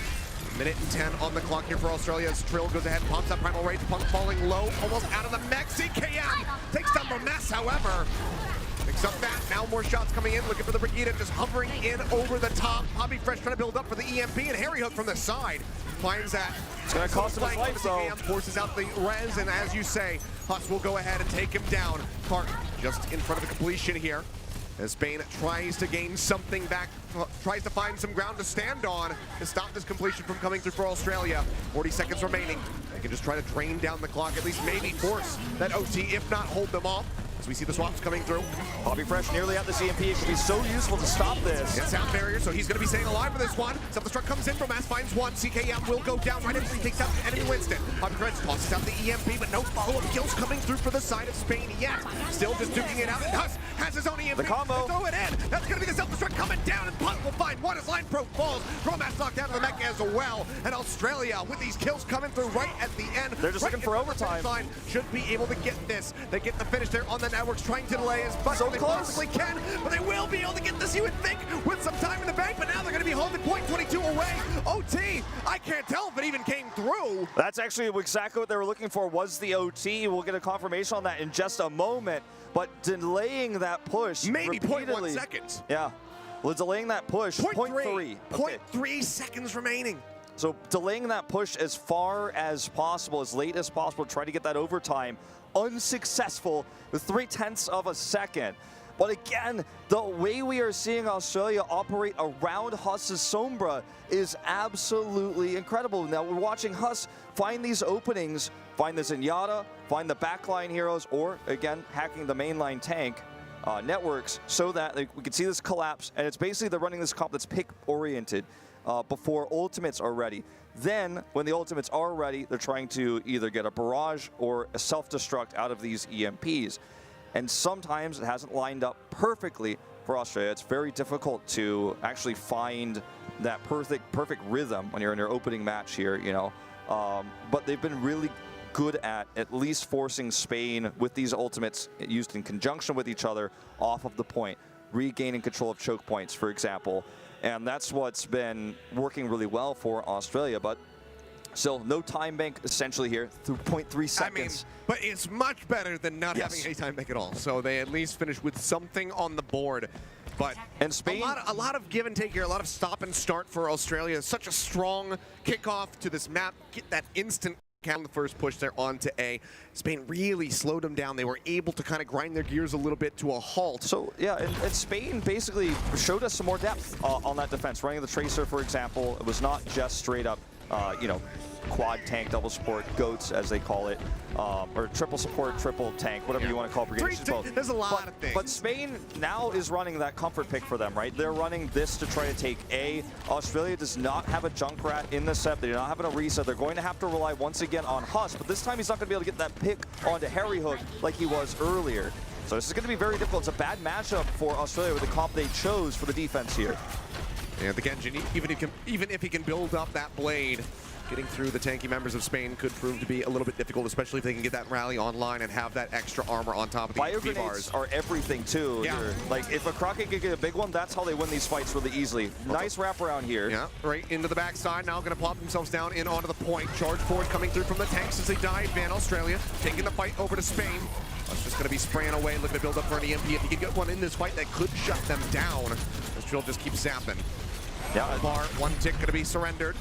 Speaker 1: Minute and 10 on the clock here for Australia as Trill goes ahead and pops that Primal Rage. Punk falling low, almost out of the mech. CKM takes down Bromas, however. Picks up that. Now more shots coming in. Looking for the Brigida, just hovering in over the top. Bobby Fresh trying to build up for the EMP, and Harry Hook from the side finds that.
Speaker 2: It's going to cost him his life, though.
Speaker 1: Forces out the res, and as you say, Huss will go ahead and take him down. Park just in front of the completion here. As Spain tries to gain something back, tries to find some ground to stand on to stop this completion from coming through for Australia. 40 seconds remaining. They can just try to drain down the clock, at least maybe force that OT, if not hold them off. As we see the swaps coming through.
Speaker 2: Bobby Fresh nearly at the CMP. It could be so useful to stop this.
Speaker 1: Get sound barrier, so he's going to be staying alive for this one. Self-destruct comes in from Mass, finds one. CKM will go down right after he takes out the enemy Winston. Bobby Fresh tosses out the EMP, but no follow-up kills coming through for the side of Spain yet. Still just duking it out, and Huss has his own EMP.
Speaker 2: The combo.
Speaker 1: Throw it in. That's going to be the self-destruct coming down, and Punt will find one as Line Pro falls. Bromas knocked out of the mech as well. And Australia, with these kills coming through right at the end.
Speaker 2: They're just looking for overtime.
Speaker 1: Line, should be able to get this. They get the finish there on the networks, trying to delay as much as they possibly can, but they will be able to get this, you would think, with some time in the bank, but now they're going to be holding point 22 away. OT, I can't tell if it even came through.
Speaker 2: That's actually exactly what they were looking for, was the OT. We'll get a confirmation on that in just a moment, but delaying that push
Speaker 1: maybe
Speaker 2: repeatedly.
Speaker 1: 0.1 seconds.
Speaker 2: Yeah, well, delaying that push, 0.3.
Speaker 1: 0.3 seconds remaining.
Speaker 2: So delaying that push as far as possible, as late as possible, try to get that overtime. Unsuccessful with 0.3 of a second. But again, the way we are seeing Australia operate around Huss's Sombra is absolutely incredible. Now we're watching Huss find these openings, find the Zenyatta, find the backline heroes, or again, hacking the mainline tank networks so that we can see this collapse. And it's basically they're running this comp that's pick-oriented before ultimates are ready. Then, when the ultimates are ready, they're trying to either get a barrage or a self-destruct out of these EMPs. And sometimes it hasn't lined up perfectly for Australia. It's very difficult to actually find that perfect rhythm when you're in your opening match here, you know. But they've been really good at least forcing Spain with these ultimates used in conjunction with each other off of the point, regaining control of choke points, for example. And that's what's been working really well for Australia, but still no time bank essentially here through 0.3 seconds.
Speaker 1: I mean, but it's much better than not having any time bank at all. So they at least finish with something on the board. But
Speaker 2: and Spain,
Speaker 1: a lot of give and take here, a lot of stop and start for Australia. Such a strong kickoff to this map. Get that instant count the first push there onto A. Spain really slowed them down. They were able to kind of grind their gears a little bit to a halt.
Speaker 2: So yeah, and Spain basically showed us some more depth on that defense. Running the Tracer, for example, it was not just straight up, you know, quad tank, double support, GOATs as they call it, or triple support, triple tank, whatever you want to call it.
Speaker 1: There's a lot of things.
Speaker 2: But Spain now is running that comfort pick for them, right? They're running this to try to take A. Australia does not have a Junkrat in the set. They do not have an Orisa. They're going to have to rely once again on Huss, but this time he's not going to be able to get that pick onto Harry Hook like he was earlier. So this is going to be very difficult. It's a bad matchup for Australia with the comp they chose for the defense here.
Speaker 1: And the Genjin, even if he can build up that blade, getting through the tanky members of Spain could prove to be a little bit difficult, especially if they can get that rally online and have that extra armor on top of the
Speaker 2: Bio
Speaker 1: bars.
Speaker 2: are everything too.
Speaker 1: Yeah.
Speaker 2: Like if a Crockett can get a big one, that's how they win these fights really easily. Nice wraparound here.
Speaker 1: Yeah, right into the backside. Now going to plop themselves down in onto the point. Charge forward coming through from the tanks as they dive in. Australia taking the fight over to Spain. That's just going to be spraying away, looking to build up for an EMP. If he can get one in this fight, that could shut them down. as Trill just keeps zapping.
Speaker 2: Yeah.
Speaker 1: Bar, one tick gonna be surrendered.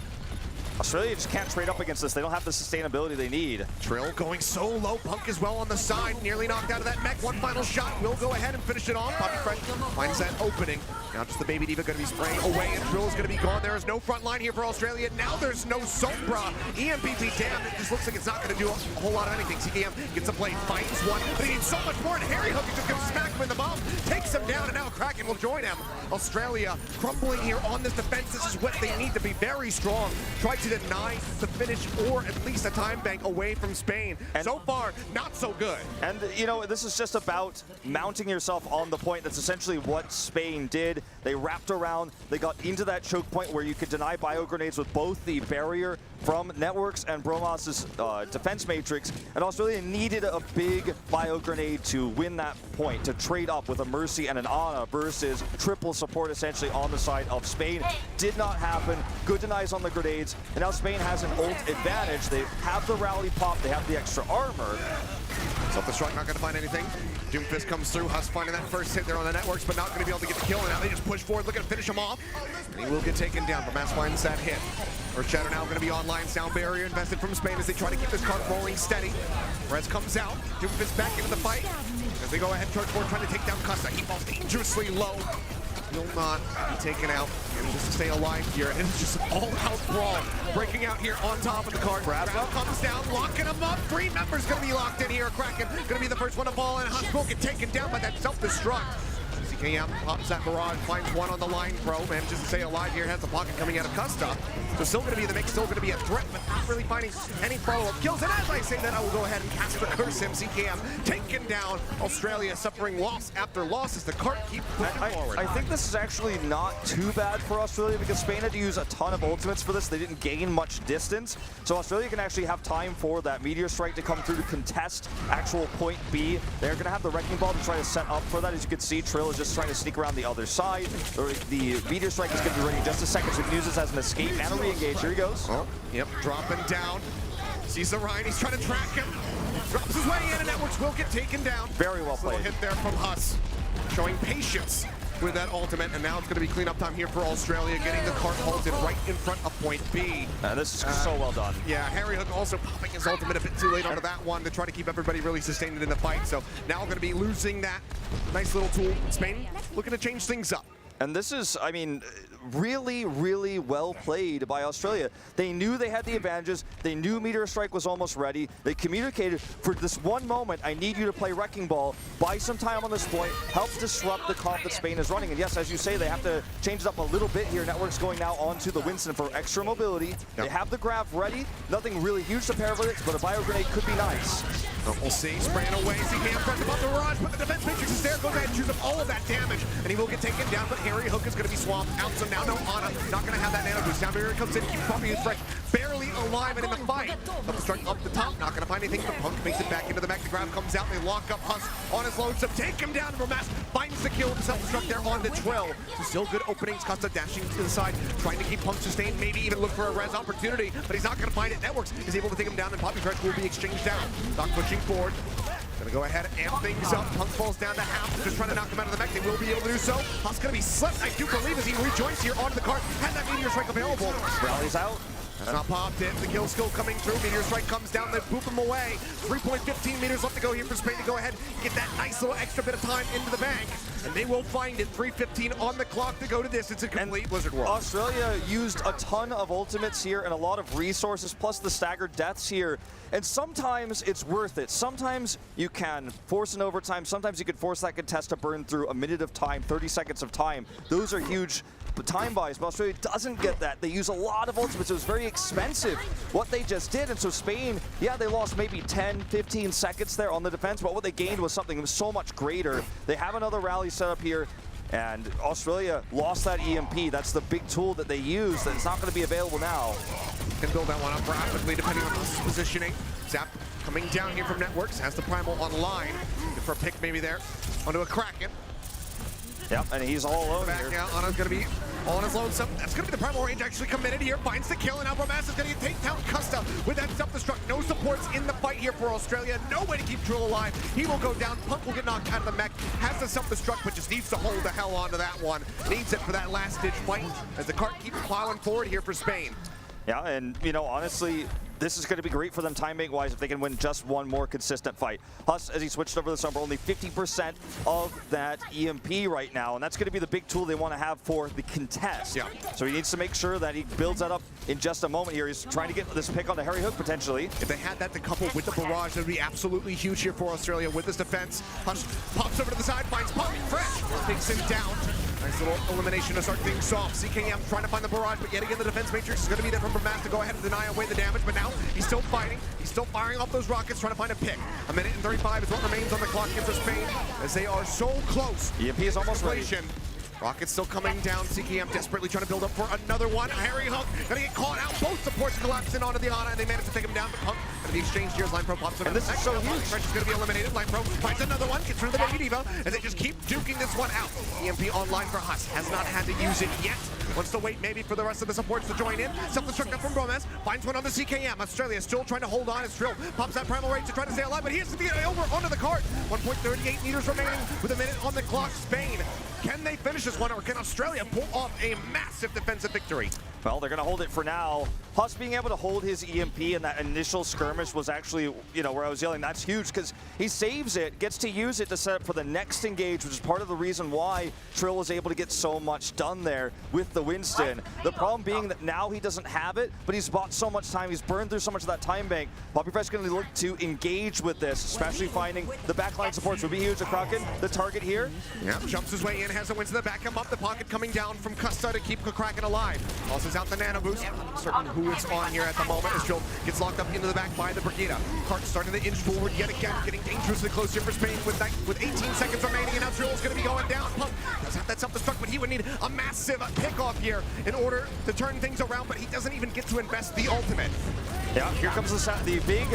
Speaker 2: Australia just can't trade up against this. They don't have the sustainability they need.
Speaker 1: Trill going so low. Punk as well on the side. Nearly knocked out of that mech. One final shot. Will go ahead and finish it off. Poppy Fresh finds that opening. Now just the Baby Diva going to be spraying away, and Trill is going to be gone. There is no front line here for Australia. Now there's no Sombra. EMPP, damn, it just looks like it's not going to do a whole lot of anything. CKM gets a play, finds one, but he needs so much more, and Harry Hook is just going to smack him in the mouth, takes him down, and now Kraken will join him. Australia crumbling here on this defense. This is what they need to be very strong. Try to deny the finish, or at least a time bank away from Spain. And so far, not so good.
Speaker 2: And, you know, this is just about mounting yourself on the point. That's essentially what Spain did. They wrapped around, they got into that choke point where you could deny bio grenades with both the barrier from Networks and Bromas's defense matrix, and Australia needed a big bio grenade to win that point, to trade up with a Mercy and an Ana versus triple support essentially on the side of Spain. Did not happen. Good denies on the grenades, and now Spain has an ult advantage. They have the rally pop, they have the extra armor.
Speaker 1: Self-destruct, not going to find anything. Doomfist comes through. Huss finding that first hit there on the Networks, but not going to be able to get the kill. And now they just push forward, looking to finish him off. And he will get taken down, but Mass finds that hit. Earth Shadow now going to be online. Sound barrier invested from Spain as they try to keep this card rolling steady. Rez comes out. Doomfist back into the fight. As they go ahead, charge forward, trying to take down Custa. He falls dangerously low. Will not be taken out. And just to stay alive here. And it's just an all-out brawl. Breaking out here on top of the card. Grab comes down, locking him up. 3 members going to be locked in here. Kraken going to be the first one to fall, and Huss will get taken down by that self-destruct. CKM pops that barrage, finds one on the line pro. Manages to stay alive here, has the pocket coming out of Custa. So still going to be in the mix, still going to be a threat, but not really finding any follow-up kills. And as I say that, I will go ahead and cast the curse him. CKM taken down. Australia suffering loss after loss as the cart keeps pushing forward.
Speaker 2: I think this is actually not too bad for Australia because Spain had to use a ton of ultimates for this. They didn't gain much distance. So Australia can actually have time for that Meteor Strike to come through to contest actual point B. They're going to have the Wrecking Ball to try to set up for that. As you can see, Trill is just trying to sneak around the other side. The Meteor Strike is going to be ready in just a second, so he can use this as an escape and a re-engage. Here he goes.
Speaker 1: Oh, yep, dropping down. Sees the Ryan, he's trying to track him. Drops his way in, and Networks will get taken down.
Speaker 2: Very well played.
Speaker 1: Little hit there from Huss, showing patience with that ultimate, and now it's going to be cleanup time here for Australia, getting the cart halted right in front of point B.
Speaker 2: This is so well done.
Speaker 1: Yeah, Harry Hook also popping his ultimate a bit too late onto that one to try to keep everybody really sustained in the fight. So now going to be losing that nice little tool. Spain looking to change things up.
Speaker 2: And this is, I mean, really, really well played by Australia. They knew they had the advantages. They knew Meteor Strike was almost ready. They communicated, for this one moment, I need you to play Wrecking Ball, buy some time on this point, help disrupt the comp that Spain is running. And yes, as you say, they have to change it up a little bit here. Networks going now onto the Winston for extra mobility. Yep. They have the grab ready. Nothing really huge to pair with it, but a bio grenade could be nice.
Speaker 1: We'll see, spraying away, CKM front above the barrage, but the defense matrix is there, goes ahead and chews up all of that damage, and he will get taken down, but Harry Hook is going to be swamped out, so now no Ana, not going to have that nano boost. Now Barrier comes in, keeps popping his fresh, barely alive and in the fight. Up the strike up the top, not going to find anything, but Punk makes it back into the mech, the grab comes out, they lock up Huss on his load, so take him down, Vermass finds the kill with the self-destruct there on the Trill. So still good openings, Costa dashing to the side, trying to keep Punk sustained, maybe even look for a res opportunity, but he's not going to find it. Networks is able to take him down, and Poppy Fresh will be exchanged out. Doc pushing forward. Gonna go ahead and amp things up. Punk falls down to half. Just trying to knock him out of the mech. They will be able to do so. Huss gonna be slept, I do believe, as he rejoins here onto the cart. Had that Meteor Strike available.
Speaker 2: Rally's out.
Speaker 1: That's not popped in. The kill skill coming through. Meteor Strike comes down. They boop him away. 3.15 meters left to go here for Spain to go ahead and get that nice little extra bit of time into the bank. And they will find it. 3:15 on the clock to go to this. It's a complete Blizzard world.
Speaker 2: Australia used a ton of ultimates here and a lot of resources, plus the staggered deaths here. And sometimes it's worth it. Sometimes you can force an overtime. Sometimes you can force that contest to burn through a minute of time, 30 seconds of time. Those are huge time buys, but Australia doesn't get that. They use a lot of ultimates. It was very expensive what they just did. And so Spain, yeah, they lost maybe 10, 15 seconds there on the defense, but what they gained was something that was so much greater. They have another rally set up here. And Australia lost that EMP. That's the big tool that they use that's not going to be available now.
Speaker 1: Can build that one up rapidly depending on his positioning. Zap coming down here from Networks. Has the Primal online. Good for a pick maybe there. Onto a Kraken.
Speaker 2: Yep, and he's all alone
Speaker 1: back
Speaker 2: here.
Speaker 1: out. Ana's going to be
Speaker 3: All on his lonesome. That's going to be the primal range actually committed here. Finds the kill, and now Bromas is going to take down Custa with that self-destruct. No supports in the fight here for Australia. No way to keep Trill alive. He will go down. Punk will get knocked out of the mech. Has the self-destruct, but just needs to hold the hell onto that one. Needs it for that last-ditch fight as the cart keeps plowing forward here for Spain.
Speaker 2: Yeah, and, you know, honestly, this is going to be great for them timing-wise if they can win just one more consistent fight. Huss, as he switched over the Sombra, only 50% of that EMP right now, and that's going to be the big tool they want to have for the contest.
Speaker 3: Yeah.
Speaker 2: So he needs to make sure that he builds that up in just a moment here. He's trying to get this pick on the Harry Hook, potentially.
Speaker 3: If they had that to couple with the barrage, that would be absolutely huge here for Australia with this defense. Huss pops over to the side, finds Poppy fresh, takes him down. Nice little elimination to start things off. CKM trying to find the barrage, but yet again the defense matrix is going to be there from Bromas to go ahead and deny away the damage, but now he's still fighting. He's still firing off those rockets, trying to find a pick. A minute and 35 is what remains on the clock here for Spain, as they are so close.
Speaker 2: EMP is almost ready.
Speaker 3: Rockets still coming down. CKM desperately trying to build up for another one. Harry Hook gonna get caught out. Both supports collapsing onto the Ana, and they manage to take him down. But Punk gonna be exchanged here as Line Pro pops over.
Speaker 2: And this is so huge.
Speaker 3: Fresh is gonna be eliminated. Line Pro finds another one, gets rid of the Baby Diva, and they just keep duking this one out. EMP online for Huss. Has not had to use it yet. Wants to wait maybe for the rest of the supports to join in. Self-destruct up from Bromas. Finds one on the CKM. Australia still trying to hold on as Trill pops that primal rage to try to stay alive, but he has to get over onto the cart. 1.38 meters remaining with a minute on the clock. Spain, can they finish this one, or can Australia pull off a massive defensive victory?
Speaker 2: Well, they're going to hold it for now. Huss being able to hold his EMP in that initial skirmish was actually, you know, where I was yelling, that's huge, because he saves it, gets to use it to set up for the next engage, which is part of the reason why Trill was able to get so much done there with the Winston. The problem being that now he doesn't have it, but he's bought so much time, he's burned through so much of that time bank. Poppy Fresh going to look to engage with this, especially finding the backline supports would be huge. A Kraken, the target here.
Speaker 3: Yeah, jumps his way in, has a Winston to back him up. The pocket coming down from Custa to keep the Kraken alive. Tosses out the nano boost. Certain who is on here at the moment as Trill gets locked up into the back by the Brigida. Cart starting to inch forward yet again, getting dangerously close here for Spain with 18 seconds remaining, and now Trill's going to be going down. Punk does have that self-destruct, but he would need a massive kickoff here in order to turn things around, but he doesn't even get to invest the ultimate.
Speaker 2: Yeah, here comes the big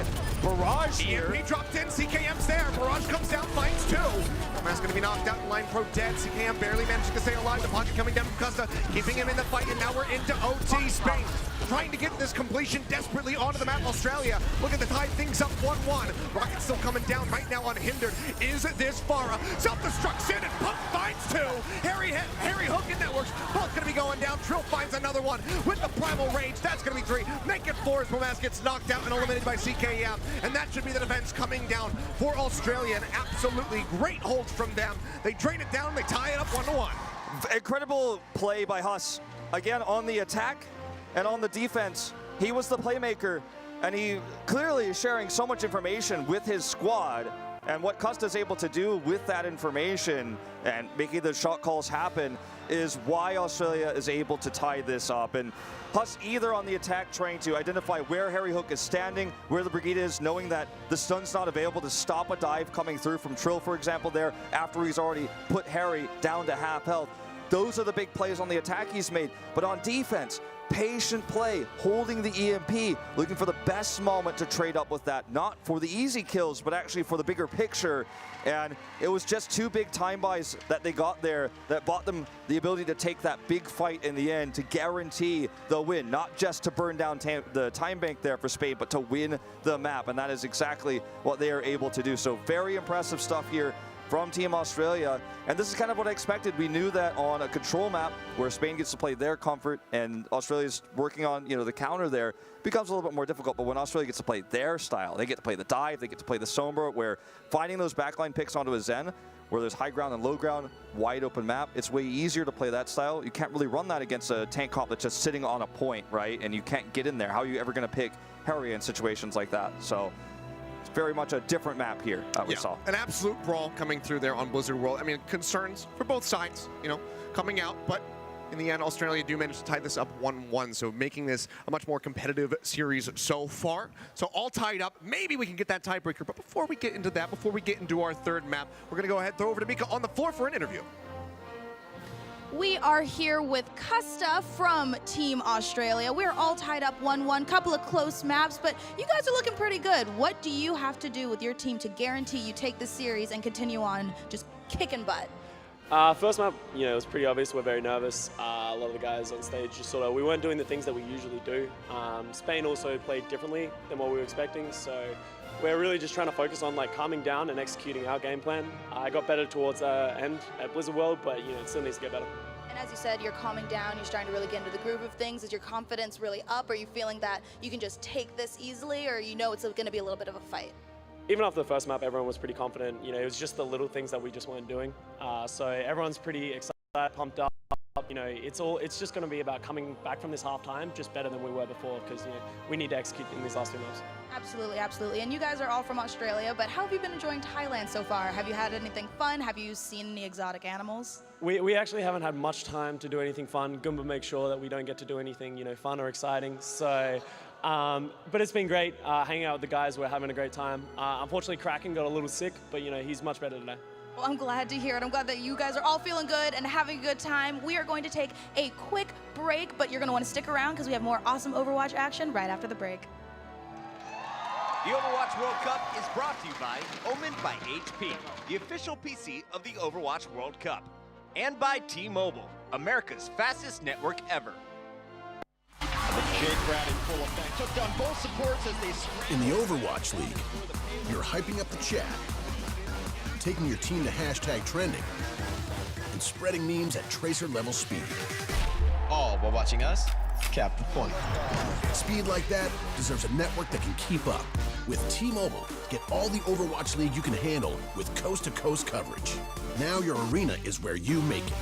Speaker 2: barrage here.
Speaker 3: EMP dropped in, CKM's there. Barrage comes down, finds two. Bromas going to be knocked out, Line Pro dead. CKM barely managing to stay alive. The pocket coming down from Custa, keeping him in the fight, and now we're into OT. Spain trying to get this completion desperately onto the map. Australia looking to tie things up 1-1. Rocket still coming down right now unhindered. Is this Farah? Self-destructs in, and Punk finds two. Harry Hook and Networks both going to be going down. Trill finds another one with the primal rage. That's going to be three. Make it four as Bromas gets knocked out and eliminated by CKM. And that should be the defense coming down for Australia. An absolutely great hold from them. They drain it down, they tie it up 1-1.
Speaker 2: Incredible play by Huss. Again, on the attack and on the defense, he was the playmaker, and he clearly is sharing so much information with his squad. And what Custa's able to do with that information and making the shot calls happen is why Australia is able to tie this up. And Huss either on the attack trying to identify where Harry Hook is standing, where the Brigida is, knowing that the stun's not available to stop a dive coming through from Trill, for example, there, after he's already put Harry down to half health. Those are the big plays on the attack he's made. But on defense, patient play, holding the EMP, looking for the best moment to trade up with that, not for the easy kills, but actually for the bigger picture. And it was just two big time buys that they got there that bought them the ability to take that big fight in the end to guarantee the win, not just to burn down the time bank there for Spain, but to win the map. And that is exactly what they are able to do. So very impressive stuff here from Team Australia, and this is kind of what I expected. We knew that on a control map where Spain gets to play their comfort and Australia's working on, you know, the counter there, becomes a little bit more difficult. But when Australia gets to play their style, they get to play the dive, they get to play the Sombra, where finding those backline picks onto a Zen, where there's high ground and low ground, wide open map, it's way easier to play that style. You can't really run that against a tank comp that's just sitting on a point, right? And you can't get in there. How are you ever going to pick Harry in situations like that? So very much a different map here we saw.
Speaker 3: An absolute brawl coming through there on Blizzard World. I mean, concerns for both sides, you know, coming out, but in the end, Australia do manage to tie this up 1-1, so making this a much more competitive series so far. So all tied up. Maybe we can get that tiebreaker, but before we get into that, before we get into our third map, we're going to go ahead and throw over to Mika on the floor for an interview.
Speaker 4: We are here with Custa from Team Australia. We're all tied up 1-1, couple of close maps, but you guys are looking pretty good. What do you have to do with your team to guarantee you take the series and continue on just kicking butt?
Speaker 5: First map, it was pretty obvious. We're very nervous. A lot of the guys on stage just we weren't doing the things that we usually do. Spain also played differently than what we were expecting, so we're really just trying to focus on calming down and executing our game plan. I got better towards the end at Blizzard World, but it still needs to get better.
Speaker 4: And as you said, you're calming down, you're starting to really get into the groove of things. Is your confidence really up? Are you feeling that you can just take this easily, or it's going to be a little bit of a fight?
Speaker 5: Even after the first map, everyone was pretty confident. It was just the little things that we just weren't doing. So everyone's pretty excited, pumped up. It's just going to be about coming back from this halftime just better than we were before, because we need to execute in these last 2 maps.
Speaker 4: Absolutely, absolutely. And you guys are all from Australia, but how have you been enjoying Thailand so far? Have you had anything fun? Have you seen any exotic animals?
Speaker 5: We actually haven't had much time to do anything fun. Goomba makes sure that we don't get to do anything fun or exciting. So. But it's been great hanging out with the guys. We're having a great time. Unfortunately, Kraken got a little sick, but he's much better today.
Speaker 4: Well, I'm glad to hear it. I'm glad that you guys are all feeling good and having a good time. We are going to take a quick break, but you're going to want to stick around because we have more awesome Overwatch action right after the break.
Speaker 6: The Overwatch World Cup is brought to you by Omen by HP, the official PC of the Overwatch World Cup, and by T-Mobile, America's fastest network ever.
Speaker 7: Jake Brown in full effect. Took down both supports as they
Speaker 8: In the Overwatch League, you're hyping up the chat, taking your team to hashtag trending, and spreading memes at tracer-level speed.
Speaker 7: all while watching us cap the point.
Speaker 8: Speed like that deserves a network that can keep up. With T-Mobile, get all the Overwatch League you can handle with coast-to-coast coverage. Now your arena is where you make it.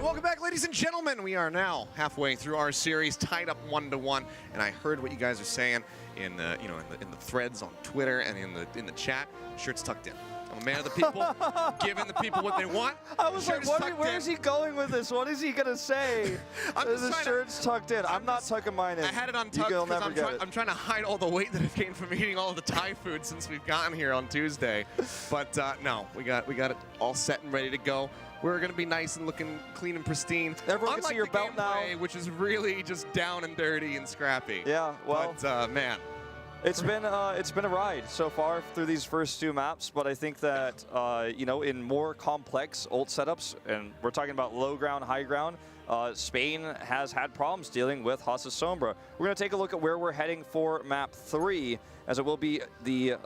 Speaker 3: right, welcome back, ladies and gentlemen. We are now halfway through our series, tied up 1-1, and I heard what you guys are saying in the in the threads on Twitter and in the chat. Shirt's tucked in. I'm a man of the people, giving the people what they want.
Speaker 2: I was like, where is he going with this? What is he gonna say? The shirt's tucked in. I'm not tucking mine in.
Speaker 3: I had it untucked because I'm trying to hide all the weight that I've gained from eating all of the Thai food since we've gotten here on Tuesday. But no, we got it all set and ready to go. We're going to be nice and looking clean and pristine.
Speaker 2: Everyone can see your belt now.
Speaker 3: Which is really just down and dirty and scrappy.
Speaker 2: Yeah, well.
Speaker 3: But, man.
Speaker 2: It's been a ride so far through these first 2 maps, but I think that, you know, in more complex ult setups, and we're talking about low ground, high ground, Spain has had problems dealing with Haas's Sombra. We're going to take a look at where we're heading for map 3, as it will be the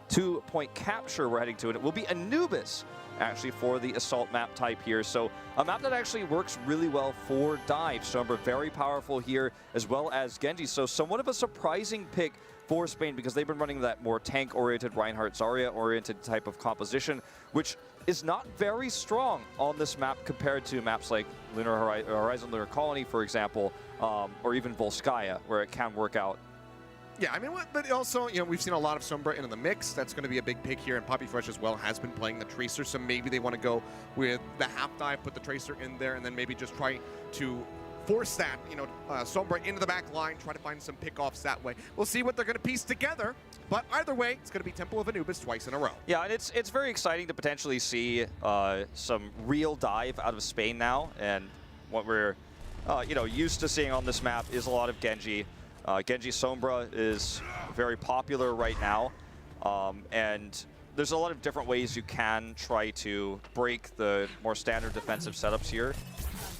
Speaker 2: 2-point capture we're heading to, and it will be Anubis actually for the assault map type here. So a map that actually works really well for dive. Sombra very powerful here, as well as Genji. So somewhat of a surprising pick for Spain because they've been running that more tank-oriented, Reinhardt Zarya-oriented type of composition, which is not very strong on this map compared to maps like Lunar Horizon, Lunar Colony, for example, or even Volskaya, where it can work out.
Speaker 3: Yeah, I mean, but also, you know, we've seen a lot of Sombra in the mix. That's going to be a big pick here, and Poppy Fresh as well has been playing the Tracer, so maybe they want to go with the half dive, put the Tracer in there, and then maybe just try to force that, you know, Sombra into the back line, try to find some pickoffs that way. We'll see what they're going to piece together, but either way, it's going to be Temple of Anubis twice in a row.
Speaker 2: Yeah, and it's very exciting to potentially see some real dive out of Spain now, and what we're, you know, used to seeing on this map is a lot of Genji. Genji Sombra is very popular right now, and there's a lot of different ways you can try to break the more standard defensive setups here.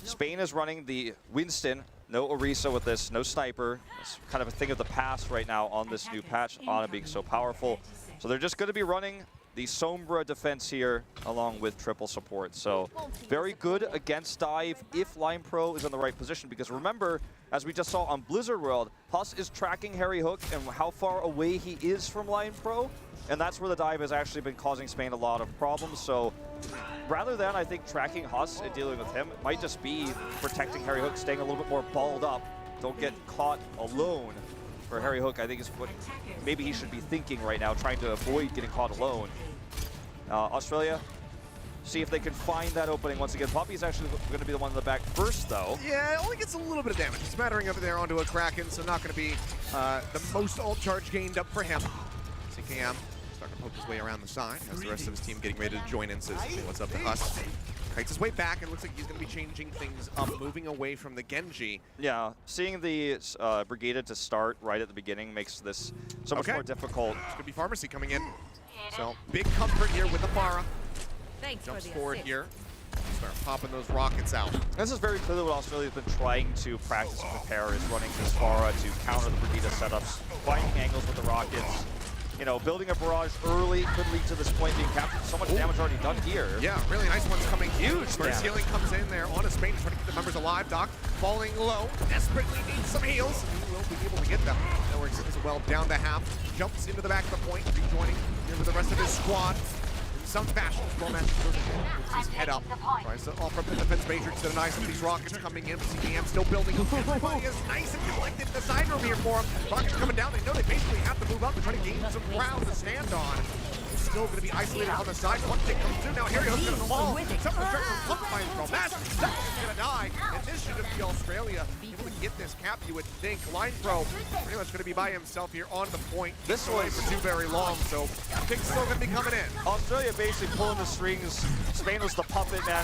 Speaker 2: Spain is running the Winston, no Orisa with this, no sniper. It's kind of a thing of the past right now on this new patch, Ana being so powerful. So they're just going to be running the Sombra defense here along with triple support. So very good against dive if Line Pro is in the right position, because remember, as we just saw on Blizzard World, Huss is tracking Harry Hook and how far away he is from Line Pro, and that's where the dive has actually been causing Spain a lot of problems. So rather than, I think, tracking Huss and dealing with him, it might just be protecting Harry Hook, staying a little bit more balled up, don't get caught alone. For Harry Hook, I think is what maybe he should be thinking right now, trying to avoid getting caught alone. Australia, see if they can find that opening once again. Poppy's actually going to be the one in the back first, though.
Speaker 3: Yeah, it only gets a little bit of damage. It's mattering over there onto a Kraken, so not going to be the most ult charge gained up for him. CKM starting to poke his way around the side as the rest of his team getting ready to join in, says, hey, what's up to us? Kites his way back, and looks like he's going to be changing things up, moving away from the Genji.
Speaker 2: Yeah, seeing the Brigada to start right at the beginning makes this so much more difficult.
Speaker 3: It's going to be Pharmacy coming in. So, big comfort here with the Pharah. Jumps forward here. Start popping those rockets out.
Speaker 2: This is very clearly what Australia's been trying to practice and prepare, is running this Pharah to counter the Brigada setups, finding angles with the rockets. You know, building a barrage early could lead to this point being captured. So much damage already done here.
Speaker 3: Yeah, really nice ones coming. Huge burst healing comes in there on a Spain, trying to keep the members alive. Doc falling low, desperately needs some heals. He will be able to get them. That works as well down to half. Jumps into the back of the point, rejoining here with the rest of his squad. In some fashion, Roman puts his head up. Tries to offer up the defense matrix to deny some of these rockets coming in. CKM still building. Everybody is nice and collected in the side room here for him. Rockets coming down. They know they basically have to move up and try to gain some ground to stand on. He's still going to be isolated on the side. One thing comes through now. Harry Hook's going to fall. Something pumped by his Roman. Second's going to die. And this should be Australia able to get this cap, you would think. Line Pro pretty much going to be by himself here on the point.
Speaker 2: This
Speaker 3: way for too very long, so pick's still going to be coming in.
Speaker 2: Australia basically pulling the strings. Spain was the puppet, man.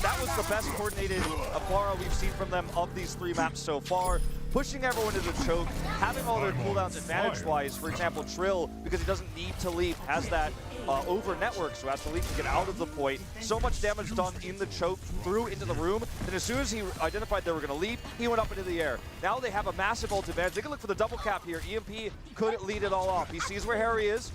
Speaker 2: That was the best coordinated Pharah we've seen from them of these 3 maps so far. Pushing everyone into the choke, having all their cooldowns advantage-wise. For example, Trill, because he doesn't need to leap, has that over-network, so has to leap to get out of the point. So much damage done in the choke, through into the room, and as soon as he identified they were going to leap, he went up into the air. Now they have a massive ult advantage. They can look for the double cap here. EMP could lead it all off. He sees where Harry is.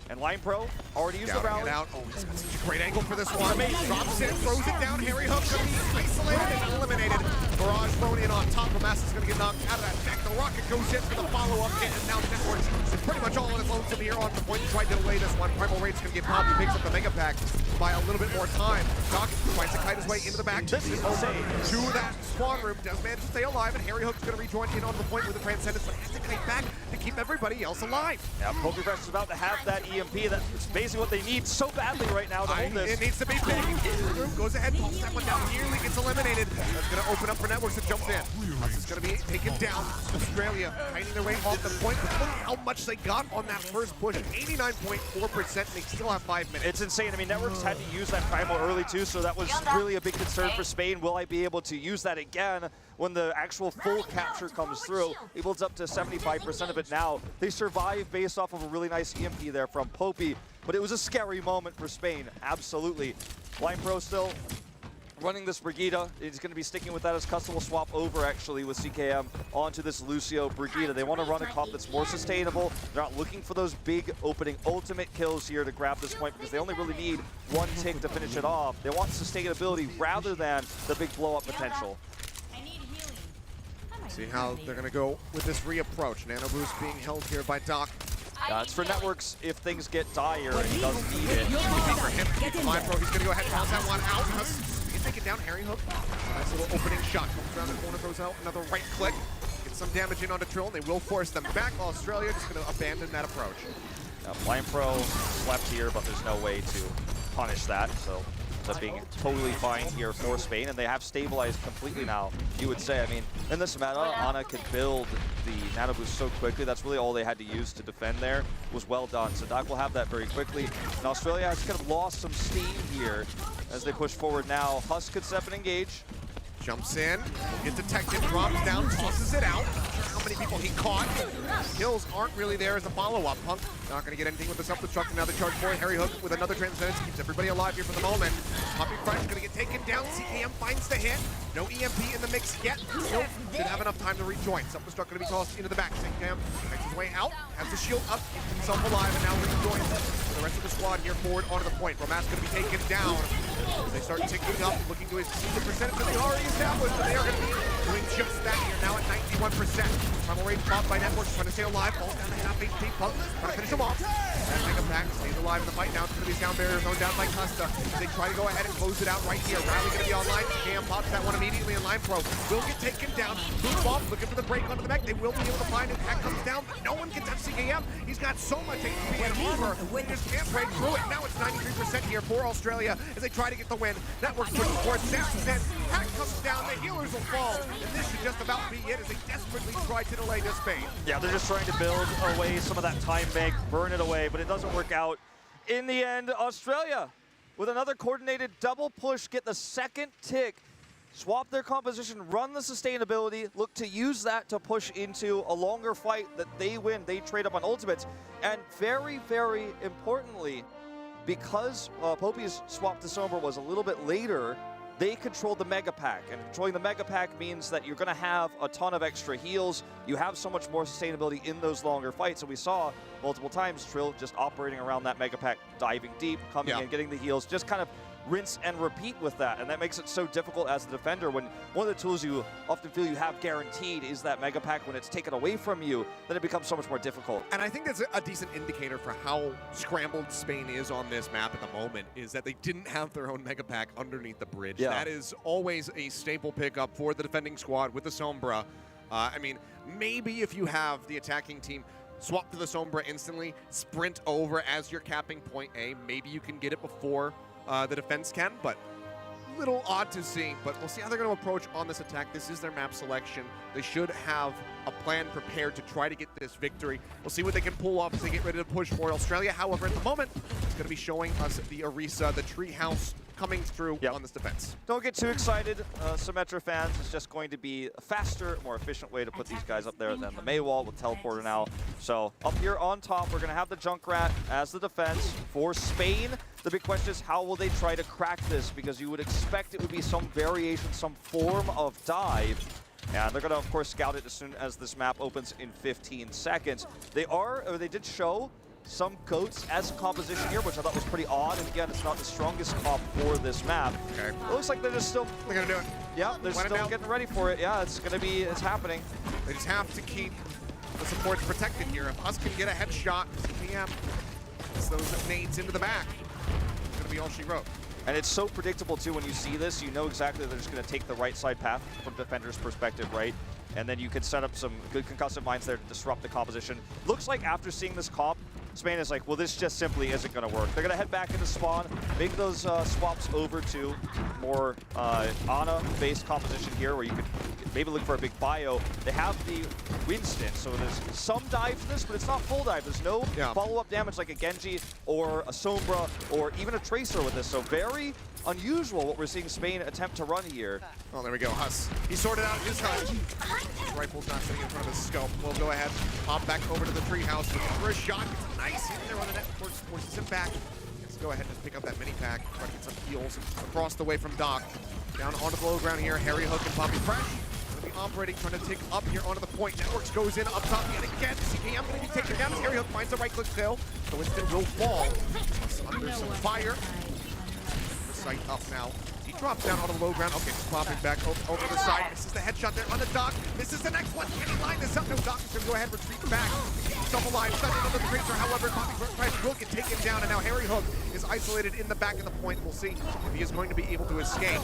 Speaker 2: And Line Pro already used the rally.
Speaker 3: Out. Oh, he's got such a great angle for this one. Drops in, throws it down. Harry Hook going to be isolated and eliminated. Barrage thrown in on top. Ramas is going to get knocked out of that deck. The rocket goes in for the follow-up hit, and now Networks is pretty much all on his lonesome here on the point to try to delay this one. Primal Rage's going to get popped. He picks up the Mega Pack by a little bit more time. Doc tries to kite his way into the back.
Speaker 2: This is insane.
Speaker 3: To that spawn room. Does manage to stay alive, and Harry Hook's going to rejoin in on the point with the Transcendence, but has to kite back to keep everybody else alive.
Speaker 2: Yeah, Pokefresh is about to have that EMP. That's basically what they need so badly right now to hold this.
Speaker 3: It needs to be big. Goes ahead, pops that one down. Nearly gets eliminated. That's going to open up for Networks that jumps in. This is going to be taken down. Australia fighting their way off the point. But look how much they got on that first push. 89.4%, and they still have 5 minutes.
Speaker 2: It's insane. I mean, Networks had to use that Primal early too, so that was really a big concern for Spain. Will I be able to use that again when the actual full capture comes through? He builds up to 75% of it now. They survive based off of a really nice EMP there from Popey, but it was a scary moment for Spain, absolutely. Line Pro still running this Brigida. He's going to be sticking with that as Custom will swap over actually with CKM onto this Lucio Brigida. They want to run a comp that's more sustainable. They're not looking for those big opening ultimate kills here to grab this point because they only really need one tick to finish it off. They want sustainability rather than the big blow up potential.
Speaker 3: See how they're going to go with this reapproach. Nano Boost being held here by Doc.
Speaker 2: It's for Networks if things get dire and he does need it.
Speaker 3: For him, Line Pro, he's going to go ahead and toss that one out. He's taking down Harry Hook. Nice little opening shot. Comes around the corner, throws out another right click. Gets some damage in onto Trill, and they will force them back. Australia just going to abandon that approach.
Speaker 2: Line Pro slept here, but there's no way to punish that, so ends up being totally fine here for Spain, and they have stabilized completely now, you would say. I mean, in this meta, Ana could build the Nano Boost so quickly. That's really all they had to use to defend there. It was well done. So Doc will have that very quickly. And Australia has kind of lost some steam here as they push forward now. Husk could step and engage.
Speaker 3: Jumps in, gets detected, drops down, tosses it out. How many people he caught? Kills aren't really there as a follow-up. Punk not going to get anything with the self-destruct. Now the charge for Harry Hook with another Transcendence. Keeps everybody alive here for the moment. Poppy Fresh going to get taken down. CKM finds the hit. No EMP in the mix yet. Nope. Should have enough time to rejoin. Self-destruct going to be tossed into the back. CKM makes his way out, has the shield up, keeps himself alive, and now rejoins the rest of the squad here forward onto the point. Romas going to be taken down. As they start ticking up, looking to exceed the percentage that they already established, but they are going to be doing just that here now at 91%. Primal Rage popped by Networks, trying to stay alive, falls down to half HP. Punk trying to finish him off. That Mega Pack stays alive in the fight now. It's going to be sound barrier thrown down by Custa. They try to go ahead and close it out right here. Riley going to be online. Cam pops that one immediately, and Line Pro will get taken down. Move off, looking for the break onto the mech. They will be able to find it. Hack comes down, but no one can touch CKM. He's got so much HP and armor, he just can't break through it. Now it's 93% here for Australia as they try to get the win. Networks pushing forward. Sass Hack comes down. The healers will fall. And this should just about be it as they desperately try to delay this Spain.
Speaker 2: Yeah, they're just trying to build away some of that time bank, burn it away, but it doesn't work out. In the end, Australia, with another coordinated double push, get the second tick, swap their composition, run the sustainability, look to use that to push into a longer fight that they win. They trade up on ultimates. And very, very importantly, because Popey's swap to Sombra was a little bit later, they control the Mega Pack, and controlling the Mega Pack means that you're going to have a ton of extra heals. You have so much more sustainability in those longer fights, and we saw multiple times Trill just operating around that Mega Pack, diving deep, coming in, getting the heals, just kind of rinse and repeat with that, and that makes it so difficult as the defender when one of the tools you often feel you have guaranteed is that Mega Pack. When it's taken away from you, then it becomes so much more difficult.
Speaker 3: And I think that's a decent indicator for how scrambled Spain is on this map at the moment, is that they didn't have their own Mega Pack underneath the bridge.
Speaker 2: Yeah.
Speaker 3: That is always a staple pickup for the defending squad with the Sombra. I mean, maybe if you have the attacking team swap to the Sombra instantly, sprint over as you're capping point A, maybe you can get it before the defense can, but little odd to see. But we'll see how they're going to approach on this attack. This is their map selection. They should have a plan prepared to try to get this victory. We'll see what they can pull off as they get ready to push for Australia. However, at the moment, it's going to be showing us the Orisa, the treehouse coming through on this defense.
Speaker 2: Don't get too excited, Symmetra fans. It's just going to be a faster, more efficient way to put these guys up there than the Maywall with Teleporter now. So up here on top, we're going to have the Junkrat as the defense for Spain. The big question is, how will they try to crack this? Because you would expect it would be some variation, some form of dive. And they're going to, of course, scout it as soon as this map opens in 15 seconds. They did show some goats as a composition here, which I thought was pretty odd. And again, it's not the strongest comp for this map. Okay. It looks like they're just still...
Speaker 3: They're going to do it.
Speaker 2: Yeah, they're still getting ready for it. Yeah, it's happening.
Speaker 3: They just have to keep the supports protected here. If Us can get a headshot, CKM. It's those nades into the back. It's going to be all she wrote.
Speaker 2: And it's so predictable, too, when you see this. You know exactly they're just going to take the right side path from defender's perspective, right? And then you can set up some good concussive mines there to disrupt the composition. Looks like after seeing this comp, Spain is like, well, this just simply isn't going to work. They're going to head back into spawn, make those swaps over to more Ana-based composition here, where you could maybe look for a big bio. They have the Winston, so there's some dive to this, but it's not full dive. There's no follow-up damage like a Genji or a Sombra or even a Tracer with this. So very unusual what we're seeing Spain attempt to run here.
Speaker 3: Oh, there we go, Huss. He sorted out his HUD. His rifle's not sitting in front of his scope. We'll go ahead, pop back over to the treehouse for a shot. It's a nice hit there on the net, forces him back. Let's go ahead and pick up that mini pack, try to get some heals across the way from Doc. Down onto the low ground here, Harry Hook and Poppy Fresh. Gonna be operating, trying to take up here onto the point. Networks goes in up top yet again. CKM gonna be taken down as Harry Hook finds the right click kill. So Winston will fall. Under some fire. Sight up now. He drops down on the low ground. Okay, popping back over the side. This is the headshot there on the Doc. This is the next one. Can he line this up? No, Doc is going to go ahead and retreat back. Keep alive. Stunning under the Tracer. However, Poppy Fresh will get taken down, and now Harry Hook is isolated in the back of the point. We'll see if he is going to be able to escape.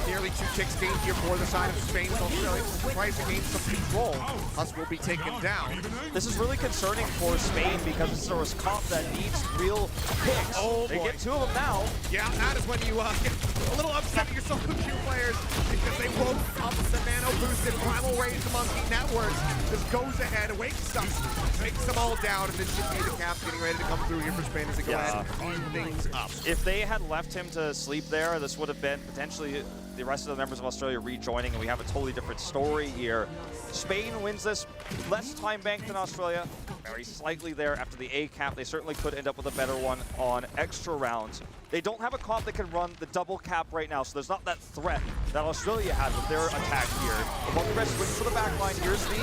Speaker 3: Nearly 2 ticks gained here for the side of Spain. Australia tries to gain some control. Huss will be taken down.
Speaker 2: This is really concerning for Spain because it's a comp that needs real picks.
Speaker 3: Oh,
Speaker 2: they
Speaker 3: boy.
Speaker 2: get 2 of them now.
Speaker 3: Yeah, that is when you get a little upset at yourself with your players because they woke up the nano-boosted Primal Rage Monkey Networks. Just goes ahead, wakes up, takes them all down, and this should be the cap getting ready to come through here for Spain as they go ahead and clean things up.
Speaker 2: If they had left him to sleep there, this would have been potentially the rest of the members of Australia rejoining, and we have a totally different story here. Spain wins this, less time banked than Australia, very slightly there after the A cap. They certainly could end up with a better one on extra rounds. They don't have a comp that can run the double cap right now, so there's not that threat that Australia had with their attack here. But the rest swings for the back line. Here's the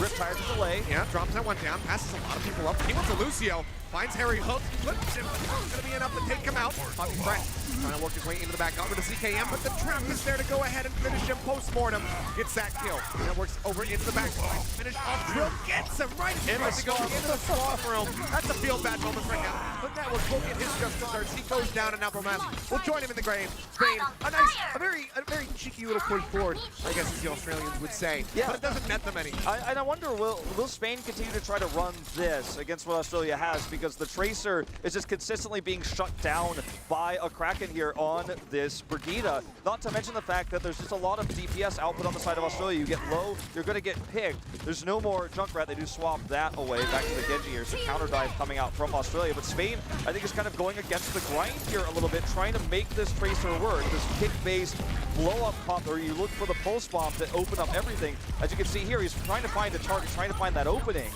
Speaker 2: Riptide to delay.
Speaker 3: Yeah, drops that one down, passes a lot of people up. He wants a Lucio, finds Harry Hook, flips him, but it's not going to be enough to take him out. Poppy Fresh trying to work his way into the back, over to CKM, but the trap is there to go ahead and finish him post-mortem. Gets that kill. That works over into the back. Finish off Drill, gets him right in the swamp. Into the swamp room. That's a feel bad moment right now. But Networks will get his just desserts. He goes down, and now Bromas will join him in the grave. Spain, a very cheeky little push forward, I guess as the Australians would say.
Speaker 2: Yeah.
Speaker 3: But it doesn't net them any.
Speaker 2: And I wonder, will Spain continue to try to run this against what Australia has? Because the Tracer is just consistently being shut down by a Kraken here on this Brigida. Not to mention the fact that there's just a lot of DPS output on the side of Australia. You get low, you're going to get picked. There's no more Junkrat. They do swap that away back to the Genji here. So counter dive coming out from Australia. But Spain, I think, is kind of going against the grind here a little bit, trying to make this Tracer work. This kick-based blow-up pump where you look for the pulse bomb to open up everything. As you can see here, he's trying to find a target, trying to find that opening.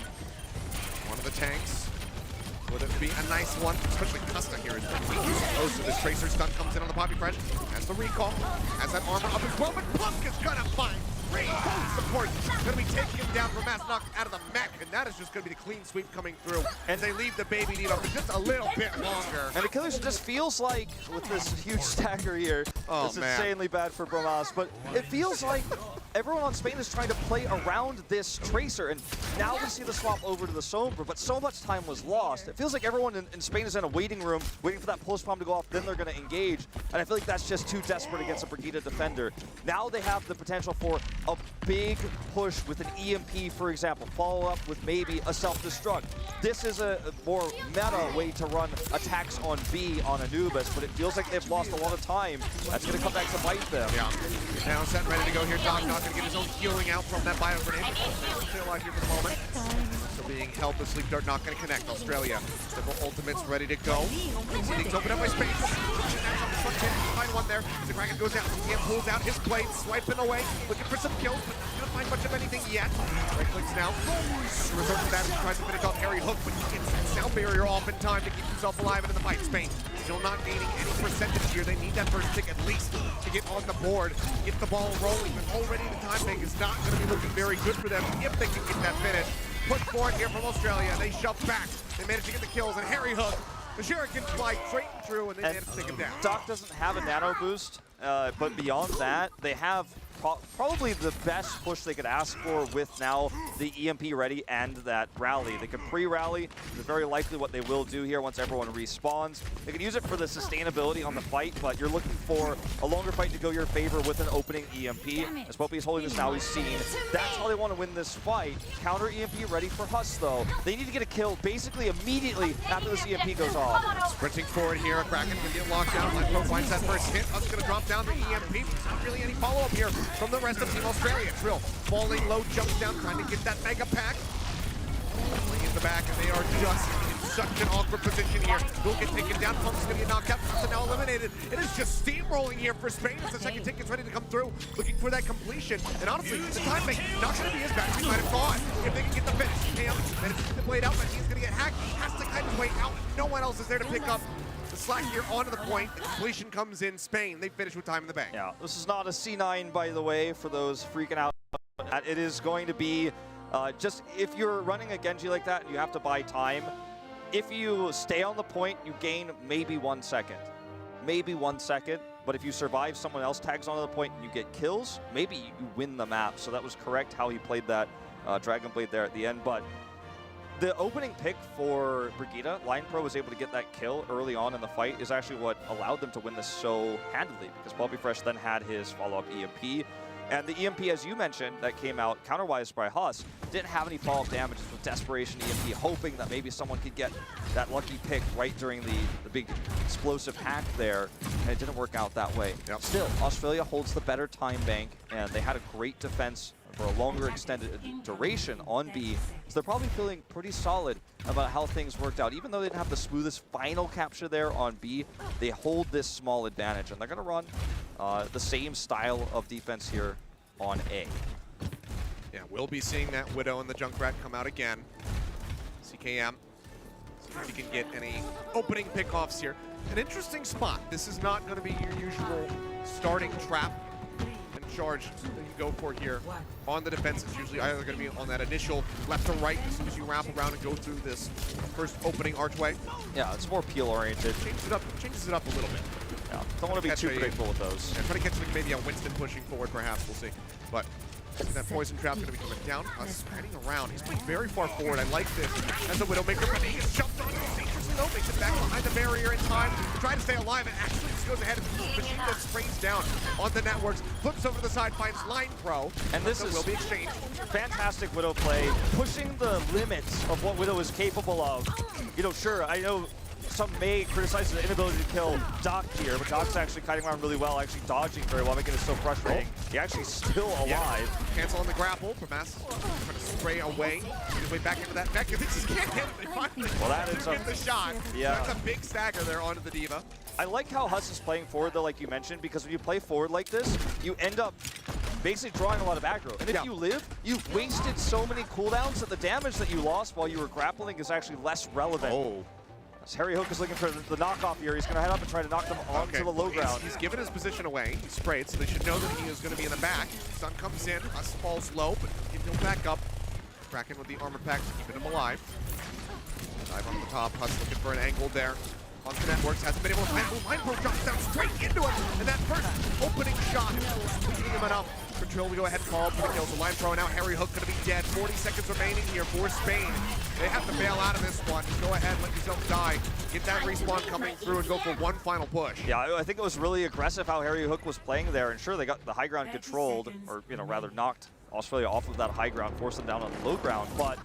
Speaker 3: One of the tanks. Would it be a nice one? Especially Custa here is close to this Tracer stun comes in on the Poppy Fresh. Has the recall. Has that armor up as well, but Punk is gonna find great support. Gonna be taking him down for mass knocked out of the mech, and that is just gonna be the clean sweep coming through. And they leave the baby Nito for just a little bit longer.
Speaker 2: And the Killers just feels like, with this huge stacker here, it's insanely bad for Bromas, but it feels like everyone on Spain is trying to play around this Tracer, and now we see the swap over to the Sombra, but so much time was lost. It feels like everyone in Spain is in a waiting room, waiting for that pulse bomb to go off, then they're going to engage, and I feel like that's just too desperate against a Brigida defender. Now they have the potential for a big push with an EMP, for example, follow up with maybe a self-destruct. This is a more meta way to run attacks on B on Anubis, but it feels like they've lost a lot of time. That's going to come back to bite them.
Speaker 3: Yeah. Now set and ready to go here. Doc not going to get his own healing out from that bio grenade. Still alive here for the moment. Still being held. The sleep dart not going to connect. Australia. Several ultimates ready to go. Things open up by Spain. Find one there. The Kraken goes down. Cam pulls out his blade, swiping away, looking for some kills, but not going to find much of anything yet. Right clicks now. Resort to that as he tries to finish off Harry Hook, but he gets that sound barrier off in time to keep himself alive and in the fight. Spain still not gaining any percentage here. They need that first pick at least to get on the board, get the ball rolling, but already the time bank is not going to be looking very good for them if they can get that finish. Push forward here from Australia. They shove back. They manage to get the kills, and Harry Hook, the Shuriken fly straight and true, and they manage to take him down.
Speaker 2: Doc doesn't have a nano boost, but beyond that, they have probably the best push they could ask for with now the EMP ready and that rally. They could pre-rally. It's very likely what they will do here once everyone respawns. They can use it for the sustainability on the fight, but you're looking for a longer fight to go your favor with an opening EMP. As Popey is holding this now, he's seen. That's how they want to win this fight. Counter EMP ready for Huss, though. They need to get a kill basically immediately after this EMP goes off.
Speaker 3: Sprinting forward here, Kraken gonna get locked down. Light finds that first hit. Huss gonna drop down the EMP. There's not really any follow-up here from the rest of Team Australia. Trill falling low, jumps down, trying to get that mega pack. Falling in the back, and they are just in such an awkward position here. Will get taken down. Punk's gonna get knocked out. Punk's now eliminated. It is just steamrolling here for Spain as the second ticket's ready to come through, looking for that completion. And honestly, the time thing not gonna be as bad as we might have thought. If they can get the finish, Cam manages to play it out, but he's gonna get hacked. He has to kind of wait out. No one else is there to pick up the slack here onto the point. The completion comes in Spain. They finish with time in the bank.
Speaker 2: Yeah, this is not a C9, by the way, for those freaking out. It is going to be just if you're running a Genji like that and you have to buy time, if you stay on the point, you gain maybe 1 second. Maybe 1 second. But if you survive, someone else tags onto the point and you get kills, maybe you win the map. So that was correct how he played that Dragon Blade there at the end. But the opening pick for Brigitte, Line Pro was able to get that kill early on in the fight, is actually what allowed them to win this so handily, because Bobby Fresh then had his follow-up EMP. And the EMP, as you mentioned, that came out counter-wise by Huss, didn't have any follow-up damages with Desperation EMP, hoping that maybe someone could get that lucky pick right during the big explosive hack there, and it didn't work out that way.
Speaker 3: Yep.
Speaker 2: Still, Australia holds the better time bank, and they had a great defense for a longer extended duration on B, so they're probably feeling pretty solid about how things worked out. Even though they didn't have the smoothest final capture there on B, they hold this small advantage, and they're going to run the same style of defense here on A.
Speaker 3: Yeah, we'll be seeing that Widow and the Junkrat come out again. CKM, see if he can get any opening pickoffs here. An interesting spot. This is not going to be your usual starting trap and charge that you go for here on the defense. It's usually either going to be on that initial left to right as soon as you wrap around and go through this first opening archway.
Speaker 2: Yeah, it's more peel oriented.
Speaker 3: Changes it up a little bit.
Speaker 2: Yeah, don't want to be too predictable with those.
Speaker 3: Yeah, try to catch like maybe a Winston pushing forward, perhaps. We'll see. But that poison trap's going to be coming down. Spreading around. He's playing very far forward. I like this as a Widowmaker, but he gets jumped on. Dangerously though, makes it back behind the barrier in time to try to stay alive, and actually just goes ahead and machine gun sprays down on the networks, flips over the side, finds Line Pro,
Speaker 2: and this will be exchanged. Fantastic Widow play, pushing the limits of what Widow is capable of. You know, sure, I know some may criticize the inability to kill Doc here, but Doc's actually kiting around really well, actually dodging very well, making it so frustrating. He's actually still alive.
Speaker 3: Yeah. Cancel on the grapple. Promas trying to spray away. His way back into that mech. He just can't get it. They finally get the shot.
Speaker 2: Yeah.
Speaker 3: That's a big stagger there onto the Diva.
Speaker 2: I like how Huss is playing forward, though, like you mentioned, because when you play forward like this, you end up basically drawing a lot of aggro. And if you live, you've wasted so many cooldowns that the damage that you lost while you were grappling is actually less relevant.
Speaker 3: Oh.
Speaker 2: Harry Hook is looking for the knockoff here. He's going to head up and try to knock them onto the low ground.
Speaker 3: He's given his position away. He sprayed, so they should know that he is going to be in the back. Sun comes in. Huss falls low, but he'll back up. Kraken with the armor pack, keeping him alive. Dive on the top. Huss looking for an angle there. On the networks, hasn't been able to find. Line Pro drops down straight into him, and that first opening shot is leaving him enough for Trill to go ahead and call for the kills. So Line Pro now, Harry Hook going to be dead. 40 seconds remaining here for Spain. They have to bail out of this one. Just go ahead, let yourself die. Get that respawn coming through and go for one final push.
Speaker 2: Yeah, I think it was really aggressive how Harry Hook was playing there, and sure, they got the high ground controlled, or rather knocked Australia off of that high ground, forced them down on the low ground, but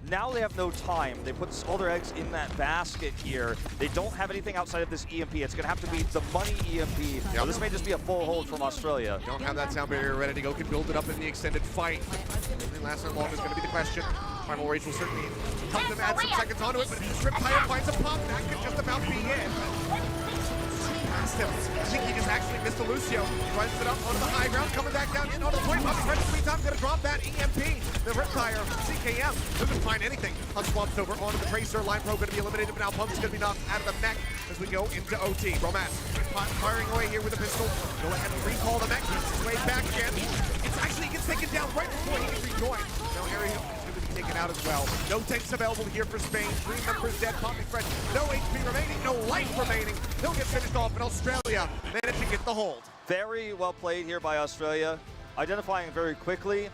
Speaker 2: now they have no time. They put all their eggs in that basket here. They don't have anything outside of this EMP. It's going to have to be the money EMP. Yep. So this may just be a full hold from Australia.
Speaker 3: Don't have that sound barrier ready to go. Can build it up in the extended fight. It lasts how long is going to be the question. Primal Rage will certainly help them add some seconds onto it, but if this Riptire finds a pop, that could just about be it. Past him. I think he just actually missed a Lucio. Runs it up onto the high ground, coming back down in onto the point. Bobby Fresh 3 times going to drop that EMP. The Riptire, CKM, doesn't find anything. Hunt swaps over onto the Tracer. Line Pro going to be eliminated, but now Pump's going to be knocked out of the mech as we go into OT. Romas firing away here with a pistol. Go ahead and recall the mech. He's his way back again. It's actually gets taken down right before he can rejoin. Now Harry is going to be taken out as well. No tanks available here for Spain. 3 members dead. Poppy Fresh, no HP remaining, no life remaining. He'll get finished off, and Australia managed to get the hold.
Speaker 2: Very well played here by Australia. identifying very quickly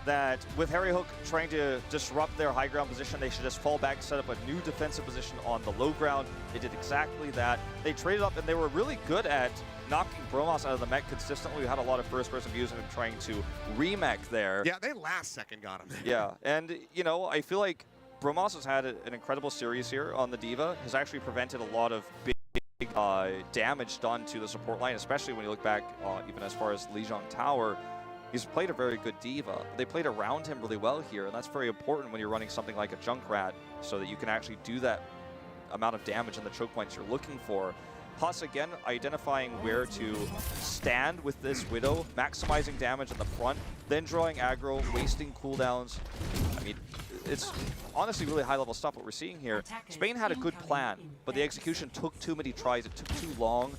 Speaker 2: that with Harry Hook trying to disrupt their high ground position, they should just fall back, set up a new defensive position on the low ground. They did exactly that. They traded up, and they were really good at knocking Bromas out of the mech consistently. We had a lot of first-person views of him trying to remech there.
Speaker 3: Yeah, they last second got him.
Speaker 2: Yeah, and, you know, I feel like Bromas has had an incredible series here on the D.Va, has actually prevented a lot of big damage done to the support line, especially when you look back even as far as Lijiang Tower. He's played a very good D.Va. They played around him really well here, and that's very important when you're running something like a Junkrat, so that you can actually do that amount of damage in the choke points you're looking for. Plus, again, identifying where to stand with this Widow, maximizing damage in the front, then drawing aggro, wasting cooldowns. I mean, it's honestly really high-level stuff what we're seeing here. Spain had a good plan, but the execution took too many tries. It took too long.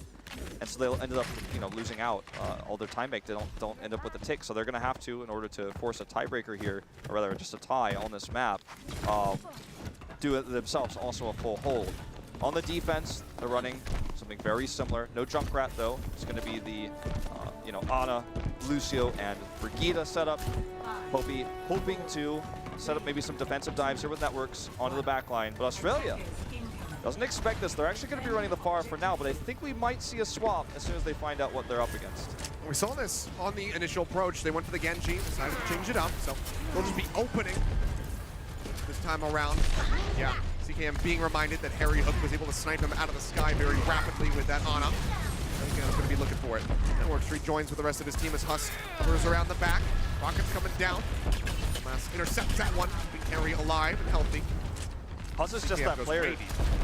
Speaker 2: And so they ended up, you know, losing out. All their time make, they don't end up with a tick. So they're going to have to, in order to force a tiebreaker here, or rather just a tie on this map, do it themselves also a full hold. On the defense, they're running something very similar. No Junkrat though. It's going to be the, you know, Ana, Lucio, and Brigitte setup. Hoping to set up maybe some defensive dives here with networks onto the back line. But Australia doesn't expect this. They're actually going to be running the Pharah for now, but I think we might see a swap as soon as they find out what they're up against.
Speaker 3: We saw this on the initial approach. They went for the Genji, decided to change it up, so they'll just be opening this time around. Yeah, CKM being reminded that Harry Hook was able to snipe him out of the sky very rapidly with that Ana. Again, I'm going to be looking for it. Networks rejoins with the rest of his team as Huss hovers around the back. Rockets coming down. Last intercepts that one, keeping Harry alive and healthy.
Speaker 2: Huss is just that player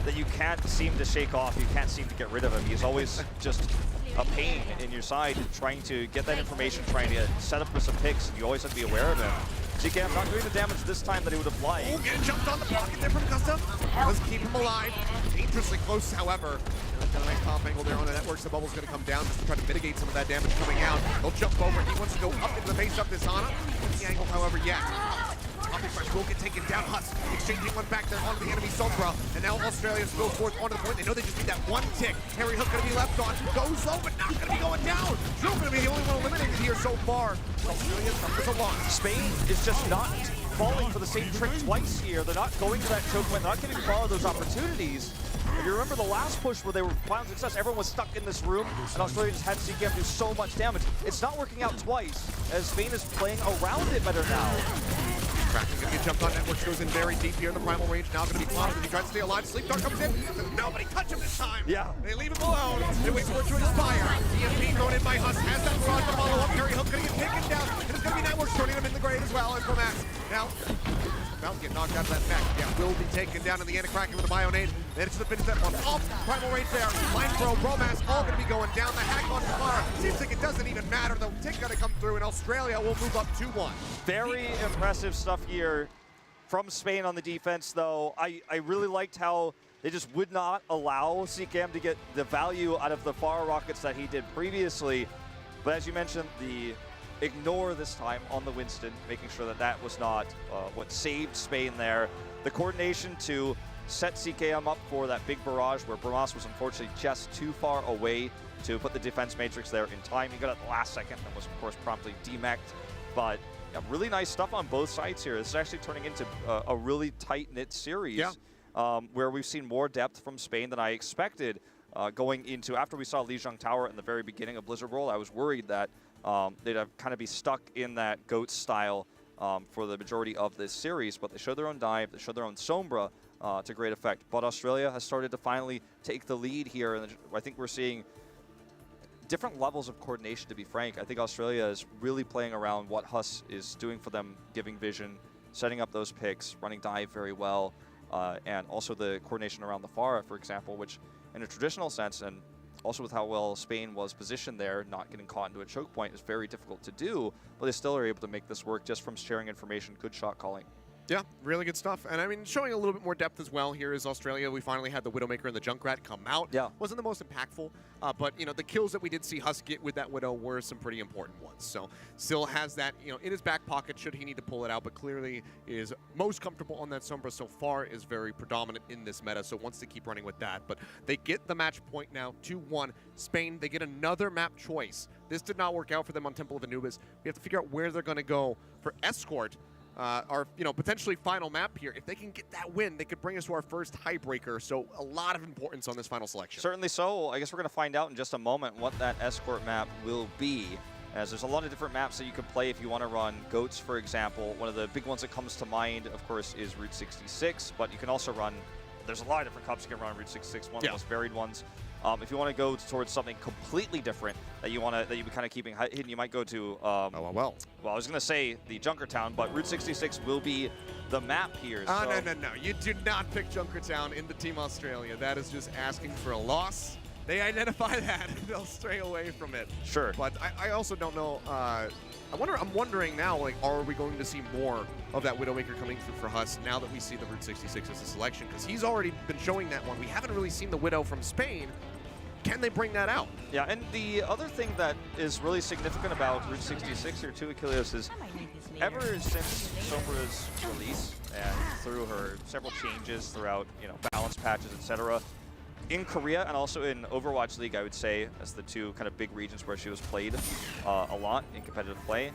Speaker 2: that you can't seem to shake off. You can't seem to get rid of him. He's always just a pain in your side, trying to get that information, trying to set up for some picks, and you always have to be aware of him. CKM not doing the damage this time that he would have liked.
Speaker 3: Oh, getting jumped on the pocket there from Custom. Does keep him alive. Dangerously close, however. Got a nice top angle there on the networks. The bubble's going to come down just to try to mitigate some of that damage coming out. He'll jump over. He wants to go up into the base of this Ana. The angle, however, yet. Topic Fresh will get taken down. Huss exchanging one back there onto the enemy Sombra. And now Australia goes forth onto the point. They know they just need that one tick. Harry Hook going to be left on. Goes low, but not going to be going down. Drew going to be the only one eliminated here so far. Australia suffers a loss.
Speaker 2: Spain is just not falling for the same trick twice here. They're not going to that choke point. They're not giving Pharah those opportunities. If you remember the last push where they were finding success, everyone was stuck in this room, and Australia just had CKM do so much damage. It's not working out twice, as Spain is playing around it better now.
Speaker 3: Kraken gonna get jumped on. Networks goes in very deep here in the primal range. Now gonna be clouded as he tries to stay alive. Sleep Dart comes in. Nobody touch him this time.
Speaker 2: Yeah.
Speaker 3: They leave him alone. They wait for it to expire. EMP thrown in by Huss. Has that barrage to follow up. Harry Hook gonna get taken down. And it's gonna be Networks turning him in the grave as well. And Max now about to get knocked out of that mech. Yeah, will be taken down in the Kraken with a Bionade. Then it's the finish that one off. Primal range there. Mind throw, Bromas, all gonna be going down. The hack on Pharah. Seems like it doesn't even matter. The tick gonna come through, and Australia will move up 2-1.
Speaker 2: Very impressive stuff here from Spain on the defense, though. I really liked how they just would not allow CKM to get the value out of the Pharah rockets that he did previously. But as you mentioned, the ignore this time on the Winston, making sure that that was not what saved Spain there. The coordination to set CKM up for that big barrage where Bromas was unfortunately just too far away to put the defense matrix there in time. He got it the last second and was, of course, promptly demeched. But yeah, really nice stuff on both sides here. This is actually turning into a really tight-knit series, where we've seen more depth from Spain than I expected going into. After we saw Lijiang Tower in the very beginning of Blizzard World, I was worried that they'd have kind of be stuck in that GOAT style for the majority of this series, but they showed their own dive, they showed their own Sombra to great effect. But Australia has started to finally take the lead here, and I think we're seeing different levels of coordination, to be frank. I think Australia is really playing around what Huss is doing for them, giving vision, setting up those picks, running dive very well, and also the coordination around the Pharah, for example, which in a traditional sense, and also with how well Spain was positioned there, not getting caught into a choke point is very difficult to do, but they still are able to make this work just from sharing information, good shot calling.
Speaker 3: Yeah, really good stuff. And I mean, showing a little bit more depth as well here is Australia. We finally had the Widowmaker and the Junkrat come out.
Speaker 2: Yeah.
Speaker 3: Wasn't the most impactful, but, you know, the kills that we did see Husk get with that Widow were some pretty important ones. So still has that, you know, in his back pocket should he need to pull it out, but clearly is most comfortable on that Sombra so far, is very predominant in this meta, so wants to keep running with that. But they get the match point now, 2-1. Spain, they get another map choice. This did not work out for them on Temple of Anubis. We have to figure out where they're going to go for Escort. Our, you know, potentially final map here. If they can get that win, they could bring us to our first tiebreaker. So a lot of importance on this final selection.
Speaker 2: Certainly so. I guess we're going to find out in just a moment what that Escort map will be, as there's a lot of different maps that you could play if you want to run Goats, for example. One of the big ones that comes to mind, of course, is Route 66, but you can also run, there's a lot of different cups you can run on Route 66, one of the most varied ones. If you want to go towards something completely different that you want to, that you've been kind of keeping hidden, you might go to. Well, I was going to say the Junkertown, but Route 66 will be the map here.
Speaker 3: So. No. You do not pick Junkertown in the Team Australia. That is just asking for a loss. They identify that and they'll stray away from it.
Speaker 2: Sure.
Speaker 3: But I also don't know. I'm wondering now, like, are we going to see more of that Widowmaker coming through for Huss now that we see the Route 66 as a selection? Because he's already been showing that one. We haven't really seen the Widow from Spain. Can they bring that out?
Speaker 2: Yeah, and the other thing that is really significant about Route 66 here too, Achilles, is ever since Sombra's release and through her several changes throughout, you know, balance patches, etc., in Korea and also in Overwatch League, I would say, as the two kind of big regions where she was played a lot in competitive play,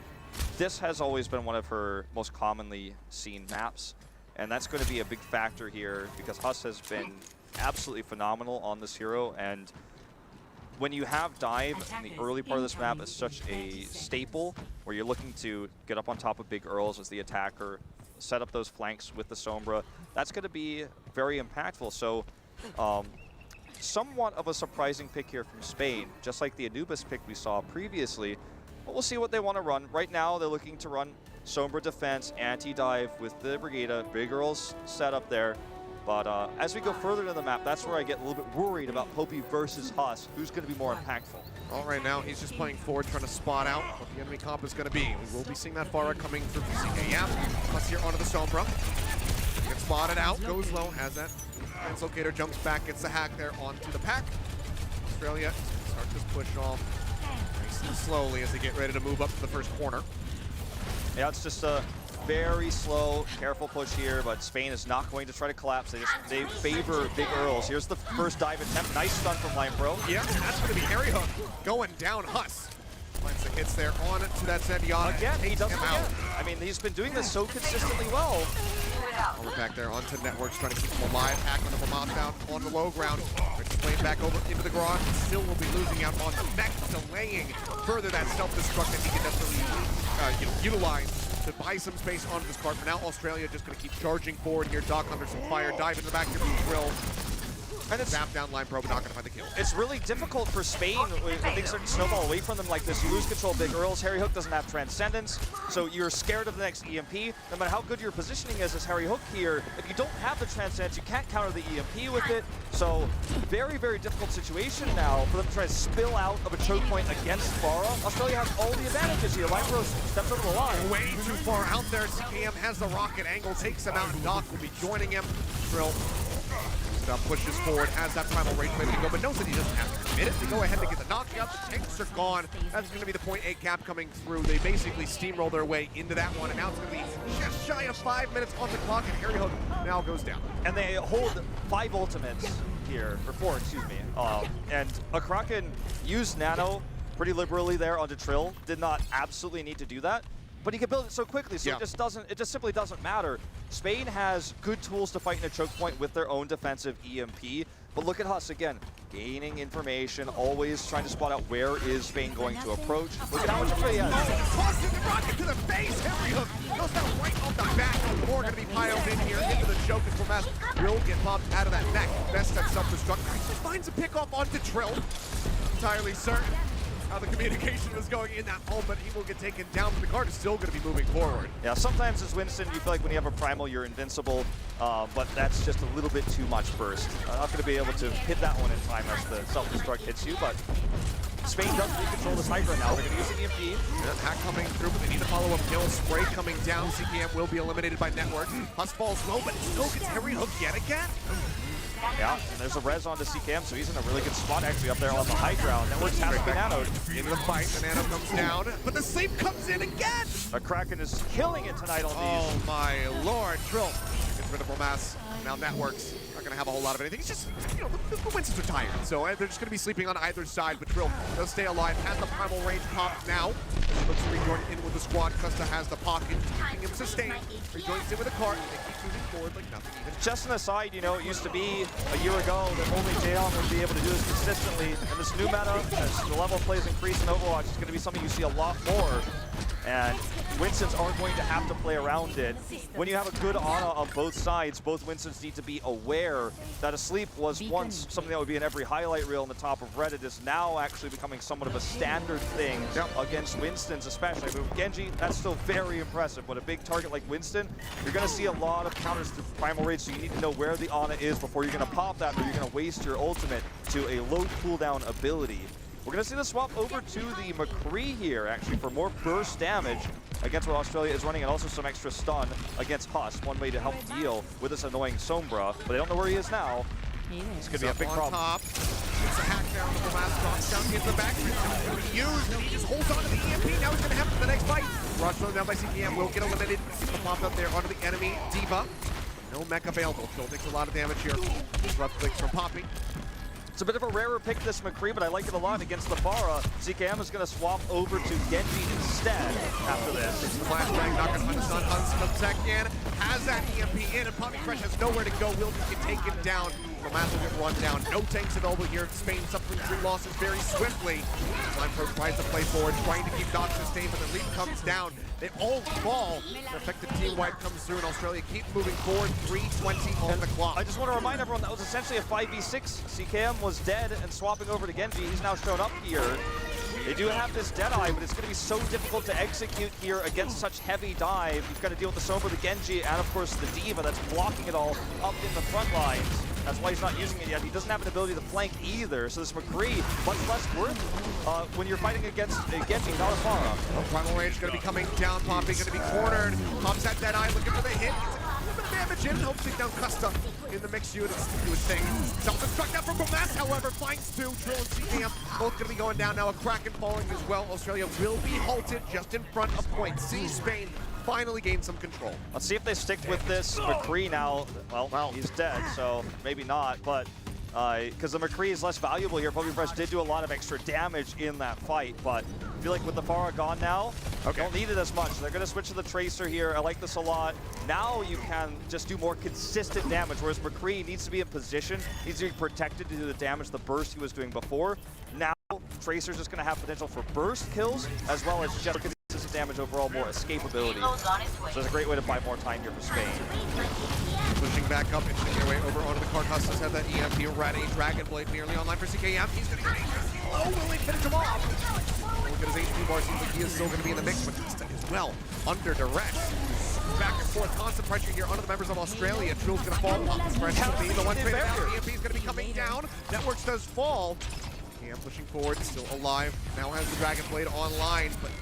Speaker 2: this has always been one of her most commonly seen maps. And that's going to be a big factor here because Huss has been absolutely phenomenal on this hero. And when you have dive in the early part of this map as such a staple, where you're looking to get up on top of big Earls as the attacker, set up those flanks with the Sombra, that's going to be very impactful. So somewhat of a surprising pick here from Spain, just like the Anubis pick we saw previously. But we'll see what they want to run. Right now, they're looking to run Sombra defense, anti-dive with the Brigada, big Earls set up there. But as we go further to the map, that's where I get a little bit worried about Popey versus Huss. Who's going to be more impactful?
Speaker 3: All right, now he's just playing forward, trying to spot out what the enemy comp is going to be. We will be seeing that Pharah coming through CKM. Huss here onto the Sombra. Gets spotted out, goes low, has that Translocator, jumps back, gets the hack there onto the pack. Australia start this push off nice and slowly as they get ready to move up to the first corner.
Speaker 2: Yeah, it's just a very slow, careful push here, but Spain is not going to try to collapse. They favor big Earls. Here's the first dive attempt. Nice stun from Lion Pro.
Speaker 3: Yeah, that's going to be Harry Hook going down Huss. Finds the hits there on to that Zenyatta.
Speaker 2: Again, he does it again. I mean, he's been doing this so consistently well.
Speaker 3: Over back there onto Networks, trying to keep him alive. Hack on the Mammoth down on the low ground. Playing back over into the garage. Still will be losing out on the mech, delaying further that self-destruct that he can definitely utilize to buy some space onto this card. For now, Australia just going to keep charging forward here. Doc under some fire, dive in the back to the drill. And it's zap down Line Pro, but not going to find the kill.
Speaker 2: It's really difficult for Spain when things start to snowball away from them like this. You lose control of big Earls. Harry Hook doesn't have Transcendence, so you're scared of the next EMP. No matter how good your positioning is as Harry Hook here, if you don't have the Transcendence, you can't counter the EMP with it. So very, very difficult situation now for them to try to spill out of a choke point against Pharah. Australia has all the advantages here. Line Pro steps over the line.
Speaker 3: Way too far out there. CKM has the rocket angle, takes him out, and Doc will be joining him. Drill pushes forward, has that primal rage ready to go, but knows that he doesn't have to commit it. They go ahead to get the knockout. The tanks are gone. That's going to be the point 8 cap coming through. They basically steamroll their way into that one, and now it's going to be just shy of 5 minutes on the clock, and Harry Hook now goes down.
Speaker 2: And they hold 5 ultimates here, or 4, excuse me. And Kraken used Nano pretty liberally there onto Trill. Did not absolutely need to do that, but he can build it so quickly, so it just simply doesn't matter. Spain has good tools to fight in a choke point with their own defensive EMP, but look at Huss again, gaining information, always trying to spot out where is Spain going to approach. Look at how much he has.
Speaker 3: Tossing the rocket to the face, Harry Hook goes down right on the back. More going to be piled in here into the choke as Promass will get popped out of that neck. Best that self-destruct. He finds a pick off onto Trill. Entirely certain how the communication was going in that moment. He will get taken down, but the card is still going to be moving forward.
Speaker 2: Yeah, sometimes as Winston, you feel like when you have a primal, you're invincible, but that's just a little bit too much burst. Not going to be able to hit that one in time as the self-destruct hits you, but Spain does recontrol this Hydra now. They're going to use the EMP.
Speaker 3: Hack coming through, but they need to follow up kill. Spray coming down. CKM will be eliminated by Network. Huss falls low, but still gets Harry Hook yet again.
Speaker 2: Yeah, and there's a res onto CKM, so he's in a really good spot actually up there on the high ground. Networks has to be nanoed.
Speaker 3: Into the fight, the nano comes down, but the sleep comes in again!
Speaker 2: The Kraken is killing it tonight on these.
Speaker 3: Oh my lord, Trill gets rid of Mass. Now Networks not gonna have a whole lot of anything. It's just, you know, the Winstons are tired, so they're just gonna be sleeping on either side, but Trill does stay alive, has the primal range popped now. He looks to rejoin in with the squad. Custa has the pocket, keeping him sustained. Rejoins in with a cart, they keep moving forward like nothing even.
Speaker 2: Just an aside, you know, it used to be a year ago that only Jaeon would be able to do this consistently, and this new meta, as the level of plays increase in Overwatch, is going to be something you see a lot more, and Winstons aren't going to have to play around it. When you have a good Ana on both sides, both Winstons need to be aware that Asleep was once something that would be in every highlight reel on the top of Reddit, is now actually becoming somewhat of a standard thing against Winstons, especially. But with Genji, that's still very impressive, but a big target like Winston, you're going to see a lot of counters through Primal Rage, so you need to know where the Ana is before you're going to pop that, or you're going to waste your ultimate to a low cooldown ability. We're going to see the swap over to the McCree here, actually, for more burst damage against what Australia is running, and also some extra stun against Huss. One way to help deal with this annoying Sombra, but they don't know where he is now. This could be a big problem.
Speaker 3: Top. It's a hack down to the last box, down into the back. It's going to be used, and he just holds on to the EMP. Now he's going to have it for the next fight. Rush thrown down by CKM, will get eliminated. The pop up there onto the enemy, Diva. No mech available. Still takes a lot of damage here. Disrupt clicks from Poppy.
Speaker 2: It's a bit of a rarer pick, this McCree, but I like it a lot against the Pharah. CKM is going to swap over to Genji instead after this.
Speaker 3: It's the flashbang, not going to hunt his son. Huns comes back in, has that EMP in, and Poppy Fresh has nowhere to go. Will just get taken down. Romass will get run down. No tanks available here. Spain suffering 3 losses very swiftly. Line Pro tries to play forward, trying to keep Doc sustained, but the lead comes down. They all fall. The effective team wipe comes through, and Australia keep moving forward. 3:20 on the clock.
Speaker 2: I just want to remind everyone that was essentially a 5v6. CKM was dead and swapping over to Genji. He's now shown up here. They do have this Deadeye, but it's going to be so difficult to execute here against such heavy dive. You've got to deal with the Sombra, the Genji, and of course the Diva that's blocking it all up in the front lines. That's why he's not using it yet. He doesn't have an ability to flank either, so this McCree, much less worth when you're fighting against a Genji, not a Pharah.
Speaker 3: Primal Rage going to be coming down. Poppy going to be cornered. Pops that Deadeye, looking for the hit. Gets a little bit of damage in. Helps take down Custa in the mix unit. You would think. Self-destruct out from Mass, however, finds 2. Trill and CKM both going to be going down now. A Kraken falling as well. Australia will be halted just in front of point C. Spain finally gained some control.
Speaker 2: Let's see if they stick with this McCree now. Well, he's dead, so maybe not, but because the McCree is less valuable here. Poppy Fresh did do a lot of extra damage in that fight, but I feel like with the Pharah gone now, don't need it as much. They're going to switch to the Tracer here. I like this a lot. Now you can just do more consistent damage, whereas McCree needs to be in position, needs to be protected to do the damage, the burst he was doing before. Now, Tracer's just going to have potential for burst kills, as well as just consistent damage overall, more escapability. So it's a great way to buy more time here for Spain.
Speaker 3: Pushing back up, inching their way over onto the cart. Hustlers have that EMP ready. Dragon Blade nearly online for CKM. He's going to get dangerously low. Will they finish him off? Look at his HP bar. Seems like he is still going to be in the mix, but Costa as well, under duress. Back and forth, constant pressure here onto the members of Australia. Trill's going to fall. Fresh will be the one traded out. EMP is going to be coming down. Networks does fall. CKM pushing forward, still alive. Now has the Dragon Blade online, but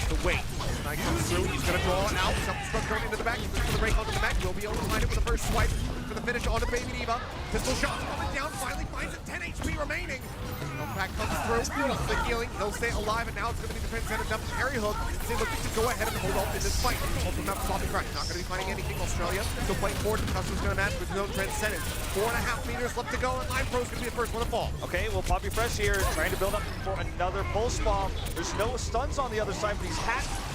Speaker 3: the wait. Knight comes through, he's going to draw it out. Self-destruct going into the back. He's going to break onto the back. Will be able to find it with the first swipe for the finish onto the Baby Diva. Pistol shots coming down, finally finds it. 10 HP remaining. Pack comes through, the healing. He'll stay alive, and now it's going to be the transcendent up to Harry Hook. They're looking to go ahead and hold off in this fight. Ultimate up Poppy Fresh. Not going to be finding anything. Australia still playing forward. The Customer's going to match with his own transcendent. 4.5 meters left to go, and Line Pro's going to be the first one to fall.
Speaker 2: Okay, well, Poppy Fresh here trying to build up for another pulse bomb. There's no stuns on the other side, but he's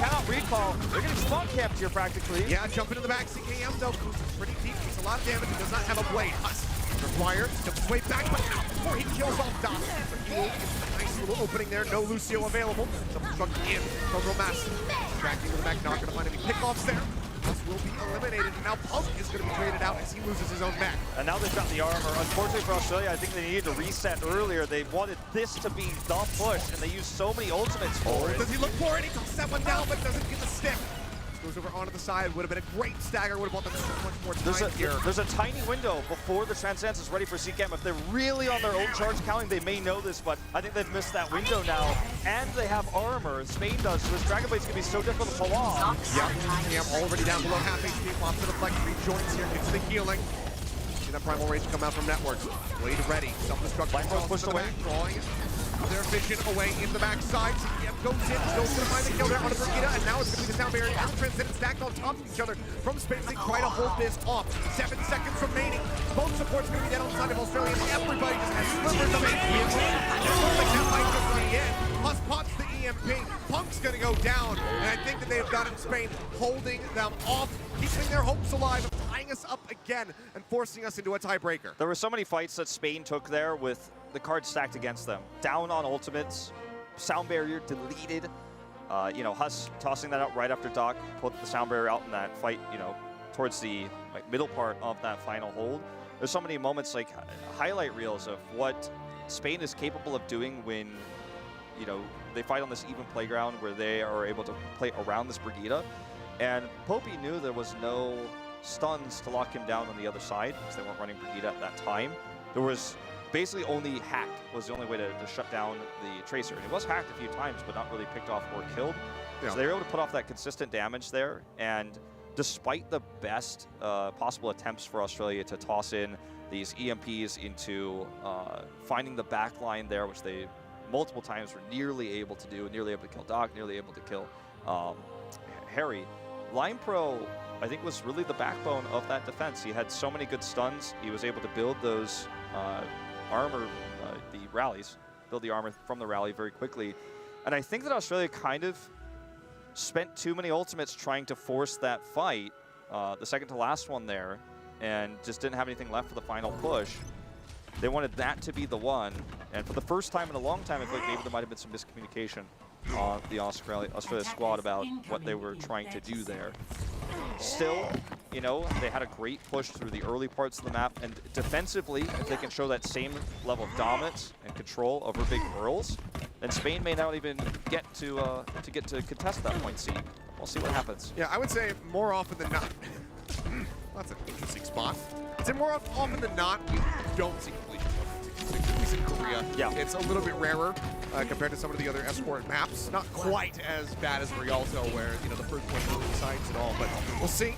Speaker 2: cannot recall. They're getting spawn camped here practically.
Speaker 3: Yeah, jumping in the back. CKM though, pretty deep. Takes a lot of damage. He does not have a blade. Huss required to way back, but not before he kills off Doc. Nice little opening there. No Lucio available. Self-destruct in from Romass. Tracking to the back. Not going to find any pickoffs there. Huss will be eliminated, and now Punk is going to be traded out as he loses his own mech.
Speaker 2: And now they've got the armor. Unfortunately for Australia, I think they needed to reset earlier. They wanted this to be the push, and they used so many ultimates for it.
Speaker 3: Does he look for it? He tosses that one down, but doesn't get the stick. Goes over onto the side. Would have been a great stagger. Would have bought them so much more time here.
Speaker 2: There's a tiny window before the Transcendence is ready for CKM. If they're really on their own charge counting, they may know this, but I think they've missed that window now. And they have armor. Spain does, so this Dragon Blade's going to be so difficult to pull off.
Speaker 3: Yeah, CKM already down below half HP. Pops to the flex, rejoins here, gets the healing. See that Primal Rage come out from Networks. Blade ready. Self-destruct.
Speaker 2: Lightning pushed away.
Speaker 3: Drawing their vision away in the backside. CKM goes in, still going to find the kill there on the Brigida, and now it's going to be the sound barrier. Now Transcendent stacked on top of each other from Spain. They try to hold this off. 7 seconds remaining. Both supports going to be dead on the side of Australia, and everybody just has slivers of HP. And it looks like that might just run in. Plus pops the EMP. Punk's going to go down, and I think that they have gotten Spain holding them off, keeping their hopes alive, tying us up again, and forcing us into a tiebreaker.
Speaker 2: There were so many fights that Spain took there with the cards stacked against them. Down on ultimates, sound barrier deleted. You know, Huss tossing that out right after Doc put the sound barrier out in that fight, you know, towards the middle part of that final hold. There's so many moments, like highlight reels of what Spain is capable of doing when, you know, they fight on this even playground where they are able to play around this Brigida. And Popey knew there was no stuns to lock him down on the other side because they weren't running Brigida at that time. There was basically only hacked was the only way to shut down the Tracer. And it was hacked a few times, but not really picked off or killed. Yeah. So they were able to put off that consistent damage there. And despite the best possible attempts for Australia to toss in these EMPs into finding the back line there, which they multiple times were nearly able to do, nearly able to kill Doc, nearly able to kill Harry, Line Pro, I think, was really the backbone of that defense. He had so many good stuns. He was able to build those armor, the rallies, build the armor from the rally very quickly. And I think that Australia kind of spent too many ultimates trying to force that fight, the second to last one there, and just didn't have anything left for the final push. They wanted that to be the one, and for the first time in a long time, I feel like maybe there might have been some miscommunication on the Australia squad about what they were trying to do there. Still, you know, they had a great push through the early parts of the map, and defensively, if they can show that same level of dominance and control over big Earls, then Spain may not even get to contest that point C. We'll see what happens.
Speaker 3: Yeah, I would say more often than not. That's an interesting spot. I'd say more often than not, we don't see completion. At least in Korea, yeah, it's a little bit rarer compared to some of the other escort maps. Not quite as bad as Rialto, where, you know, the first one really decides it all. But we'll see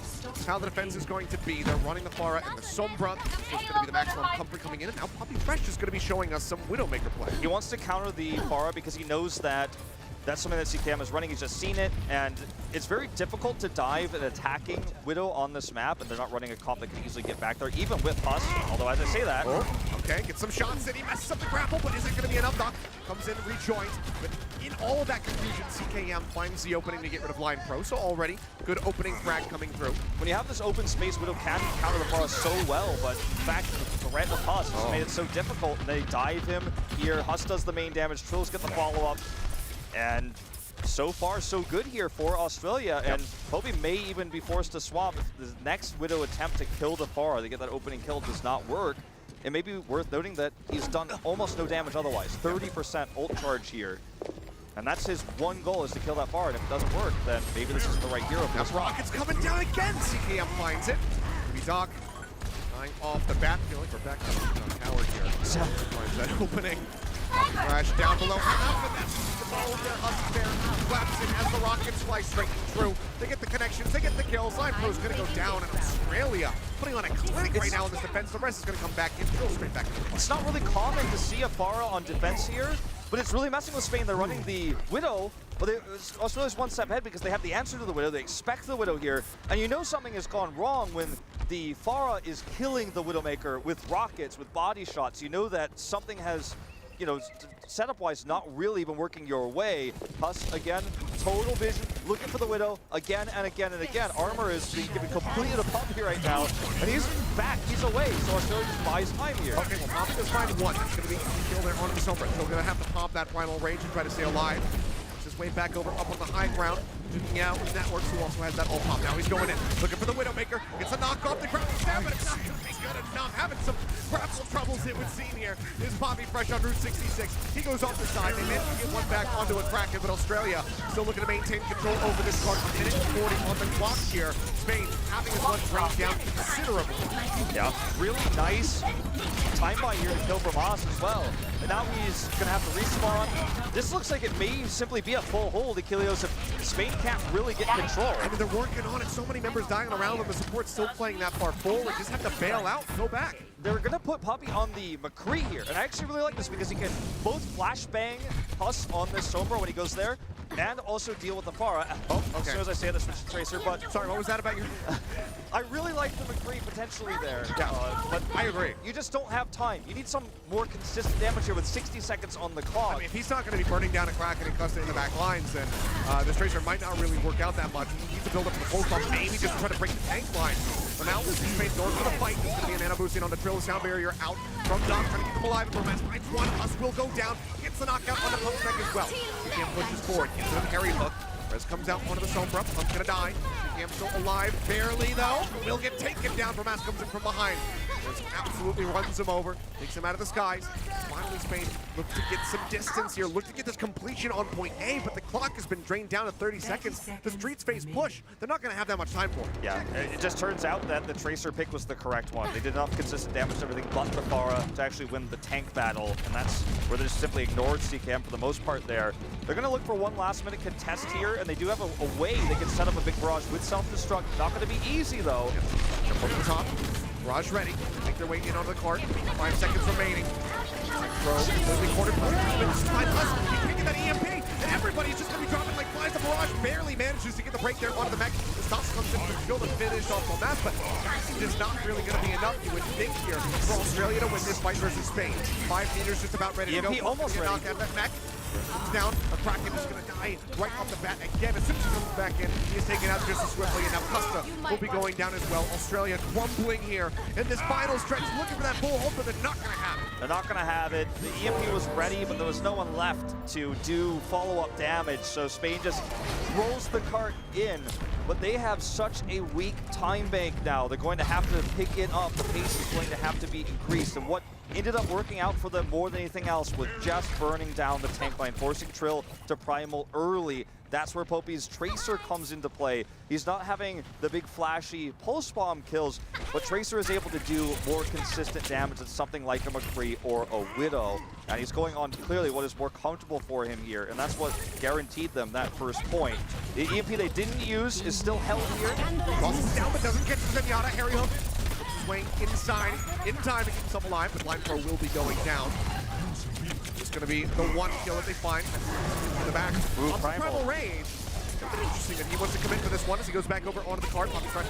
Speaker 3: how the defense is going to be. They're running the Pharah and the Sombra. It's going to be the maximum comfort coming in, and now Puppy Fresh is going to be showing us some Widowmaker play.
Speaker 2: He wants to counter the Pharah because he knows that that's something that CKM is running. He's just seen it, and it's very difficult to dive an attacking Widow on this map, and they're not running a comp that can easily get back there, even with Huss. Although, as I say that...
Speaker 3: Oh, okay, get some shots in. He messes up the grapple, but is it going to be enough? Doc comes in, rejoins. But in all of that confusion, CKM finds the opening to get rid of Line Pro, so already good opening frag coming through.
Speaker 2: When you have this open space, Widow can counter the Pharah so well, but in fact, the threat of Huss has made it so difficult, and they dive him here. Huss does the main damage, Trills get the follow-up, and so far, so good here for Australia, and Popey may even be forced to swap if the next Widow attempt to kill the Pharah, to get that opening kill, does not work. It may be worth noting that he's done almost no damage otherwise, 30% ult charge here. And that's his one goal, is to kill that Pharah, and if it doesn't work, then maybe this is the right hero.
Speaker 3: Now Rocket's coming down again, CKM finds it. Maybe Doc dying off the bat. I feel like we're back on Howard here. Finds that opening. Crash down below. Enough of that. The ball there, Huss there. Claps in as the Rockets fly straight through. They get the connections, they get the kills. Line Pro's gonna go down, and Australia putting on a clinic right now in this defense. The rest is gonna come back in, drill straight back in.
Speaker 2: It's not really common to see a Pharah on defense here, but it's really messing with Spain. They're running the Widow, but Australia's one step ahead because they have the answer to the Widow. They expect the Widow here, and you know something has gone wrong when the Pharah is killing the Widowmaker with rockets, with body shots. You know that something has, you know, setup-wise, not really been working your way. Huss, again, total vision, looking for the Widow again and again and again. Armor is being given completely to Pump here right now, and he's back, he's away, so Australia just buys time here.
Speaker 3: Okay, well, Pump does find one. It's going to be a kill there onto the Sombra. So we're going to have to pop that Primal Rage and try to stay alive. His way back over up on the high ground. Looking out with Networks, who also has that ult pop. Now he's going in, looking for the Widowmaker. Gets a knock off the grapple stab, but it's not going to be good enough. Having some grapple troubles, it would seem here. Is Poppy fresh on Route 66. He goes off the side. They managed to get one back onto a Kraken, but Australia still looking to maintain control over this card. A minute and 40 on the clock here. Spain having his one drained down considerably.
Speaker 2: Yeah, really nice time by here to kill Bramas as well. And now he's going to have to respawn. This looks like it may simply be a full hold, Achilleos, if Spain can't really get control.
Speaker 3: I mean, they're working on it. So many members dying around them. The support's still playing that far forward. Just have to bail out and go back.
Speaker 2: They're going to put Poppy on the McCree here. And I actually really like this because he can both flashbang Huss on this Sombra when he goes there, and also deal with the Pharah.
Speaker 3: Oh, okay.
Speaker 2: As soon as I say that, switch to Tracer, but...
Speaker 3: Sorry, what was that about you?
Speaker 2: I really like the McCree potentially there.
Speaker 3: Yeah,
Speaker 2: but
Speaker 3: I agree.
Speaker 2: You just don't have time. You need some more consistent damage here with 60 seconds on the clock.
Speaker 3: I mean, if he's not going to be burning down a Kraken and Custa in the back lines, then this Tracer might not really work out that much. He needs to build up the full stop, maybe just try to break the tank line. But now this is Spain's going for the fight. There's going to be a mana boosting on the Trill. Sound barrier out from Doc, trying to keep him alive. And Romance finds one. Us will go down. Gets the knockout on the pump spec as well. He can't push this forward. Gets him Harry Hook. Rez comes out onto the Sombra. Pump's gonna die. Cam's still alive, barely though. Will get taken down. Vermass comes in from behind. Rez absolutely runs him over, takes him out of the skies. Finally, Spain look to get some distance here. Look to get this completion on point A, but the clock has been drained down to 30 seconds. The Streets face push. They're not gonna have that much time for it.
Speaker 2: Yeah, it just turns out that the Tracer pick was the correct one. They did enough consistent damage to everything but the Pharah to actually win the tank battle, and that's where they just simply ignored CCAM for the most part there. They're gonna look for one last minute contest here, and they do have a way they can set up a big barrage with self-destruct. Not gonna be easy though.
Speaker 3: Jump over the top. Barrage ready. Make their way in onto the cart. 5 seconds remaining. Throw. Completely cornered. Behind us. He's picking that EMP. And everybody's just going to be dropping like flies. The Barrage barely manages to get the break there onto the mech. The Stops comes in to kill the finish off the map, but it's not really going to be enough, you would think, here for Australia to win this fight versus Spain. 5 meters just about ready to go.
Speaker 2: EMP almost ready.
Speaker 3: Knock out that mech. Comes down. A Kraken is going to die right off the bat again. As soon as he comes back in, he is taken out just as swiftly. And now Custa will be going down as well. Australia crumbling here in this final stretch, looking for that full hold, but they're not going to have it.
Speaker 2: They're not going to have it. The EMP was ready, but there was no one left to do follow-up damage. So Spain just rolls the cart in. But they have such a weak time bank now. They're going to have to pick it up. The pace is going to have to be increased. And what ended up working out for them more than anything else was just burning down the tank line, forcing Trill to primal early. That's where Poppy's Tracer comes into play. He's not having the big flashy pulse bomb kills, but Tracer is able to do more consistent damage than something like a McCree or a Widow. And he's going on clearly what is more comfortable for him here, and that's what guaranteed them that first point. The EMP they didn't use is still held here.
Speaker 3: Crosses down, but doesn't get to Zenyatta. Harry Hook puts his way inside, in time to keep himself alive, but Line Pro will be going down. It's going to be the one kill that they find in the back.
Speaker 2: Ooh,
Speaker 3: on
Speaker 2: Primal
Speaker 3: range. Something interesting that he wants to commit for this one as he goes back over onto the card. Poppy fresh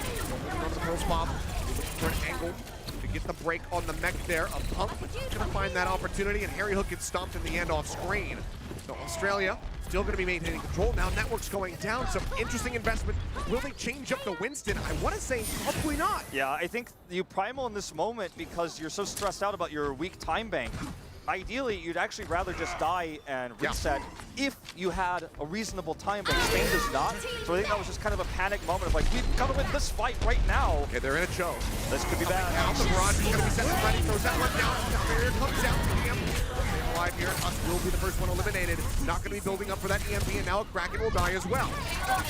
Speaker 3: on the pulse bomb. For an angle to get the break on the mech there. A pump going to find that opportunity, and Harry Hook gets stomped in the end off screen. So Australia still going to be maintaining control. Now Network's going down. Some interesting investment. Will they change up the Winston? I want to say probably not.
Speaker 2: Yeah, I think you primal in this moment because you're so stressed out about your weak time bank. Ideally, you'd actually rather just die and reset if you had a reasonable time, but Spain does not. So I think that was just kind of a panic moment of like, we've got to win this fight right now.
Speaker 3: Okay, they're in a choke.
Speaker 2: This could be bad.
Speaker 3: Now the Barrage is going to be set and ready. Throws that one down. Now barrier comes down to him. Staying alive here. Us will be the first one eliminated. Not going to be building up for that EMP, and now Kraken will die as well.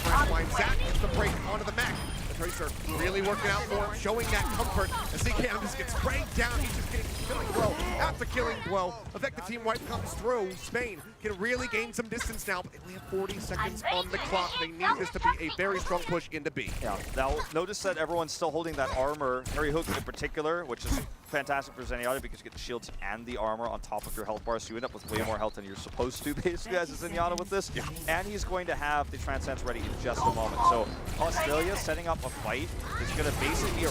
Speaker 3: Trying to find Zach. Gets the break onto the mech. Tracer really working out for him, showing that comfort as CKM just gets sprayed down. He's just getting killing blow after killing blow. Effective team wipe comes through. Spain can really gain some distance now, but they only have 40 seconds on the clock. They need this to be a very strong push into B.
Speaker 2: Yeah. Now, notice that everyone's still holding that armor. Harry Hook in particular, which is fantastic for Zenyatta because you get the shields and the armor on top of your health bar, so you end up with way more health than you're supposed to, basically, as a Zenyatta with this. Yeah. And he's going to have the Transcends ready in just a moment. So Australia setting up a fight is going to basically be a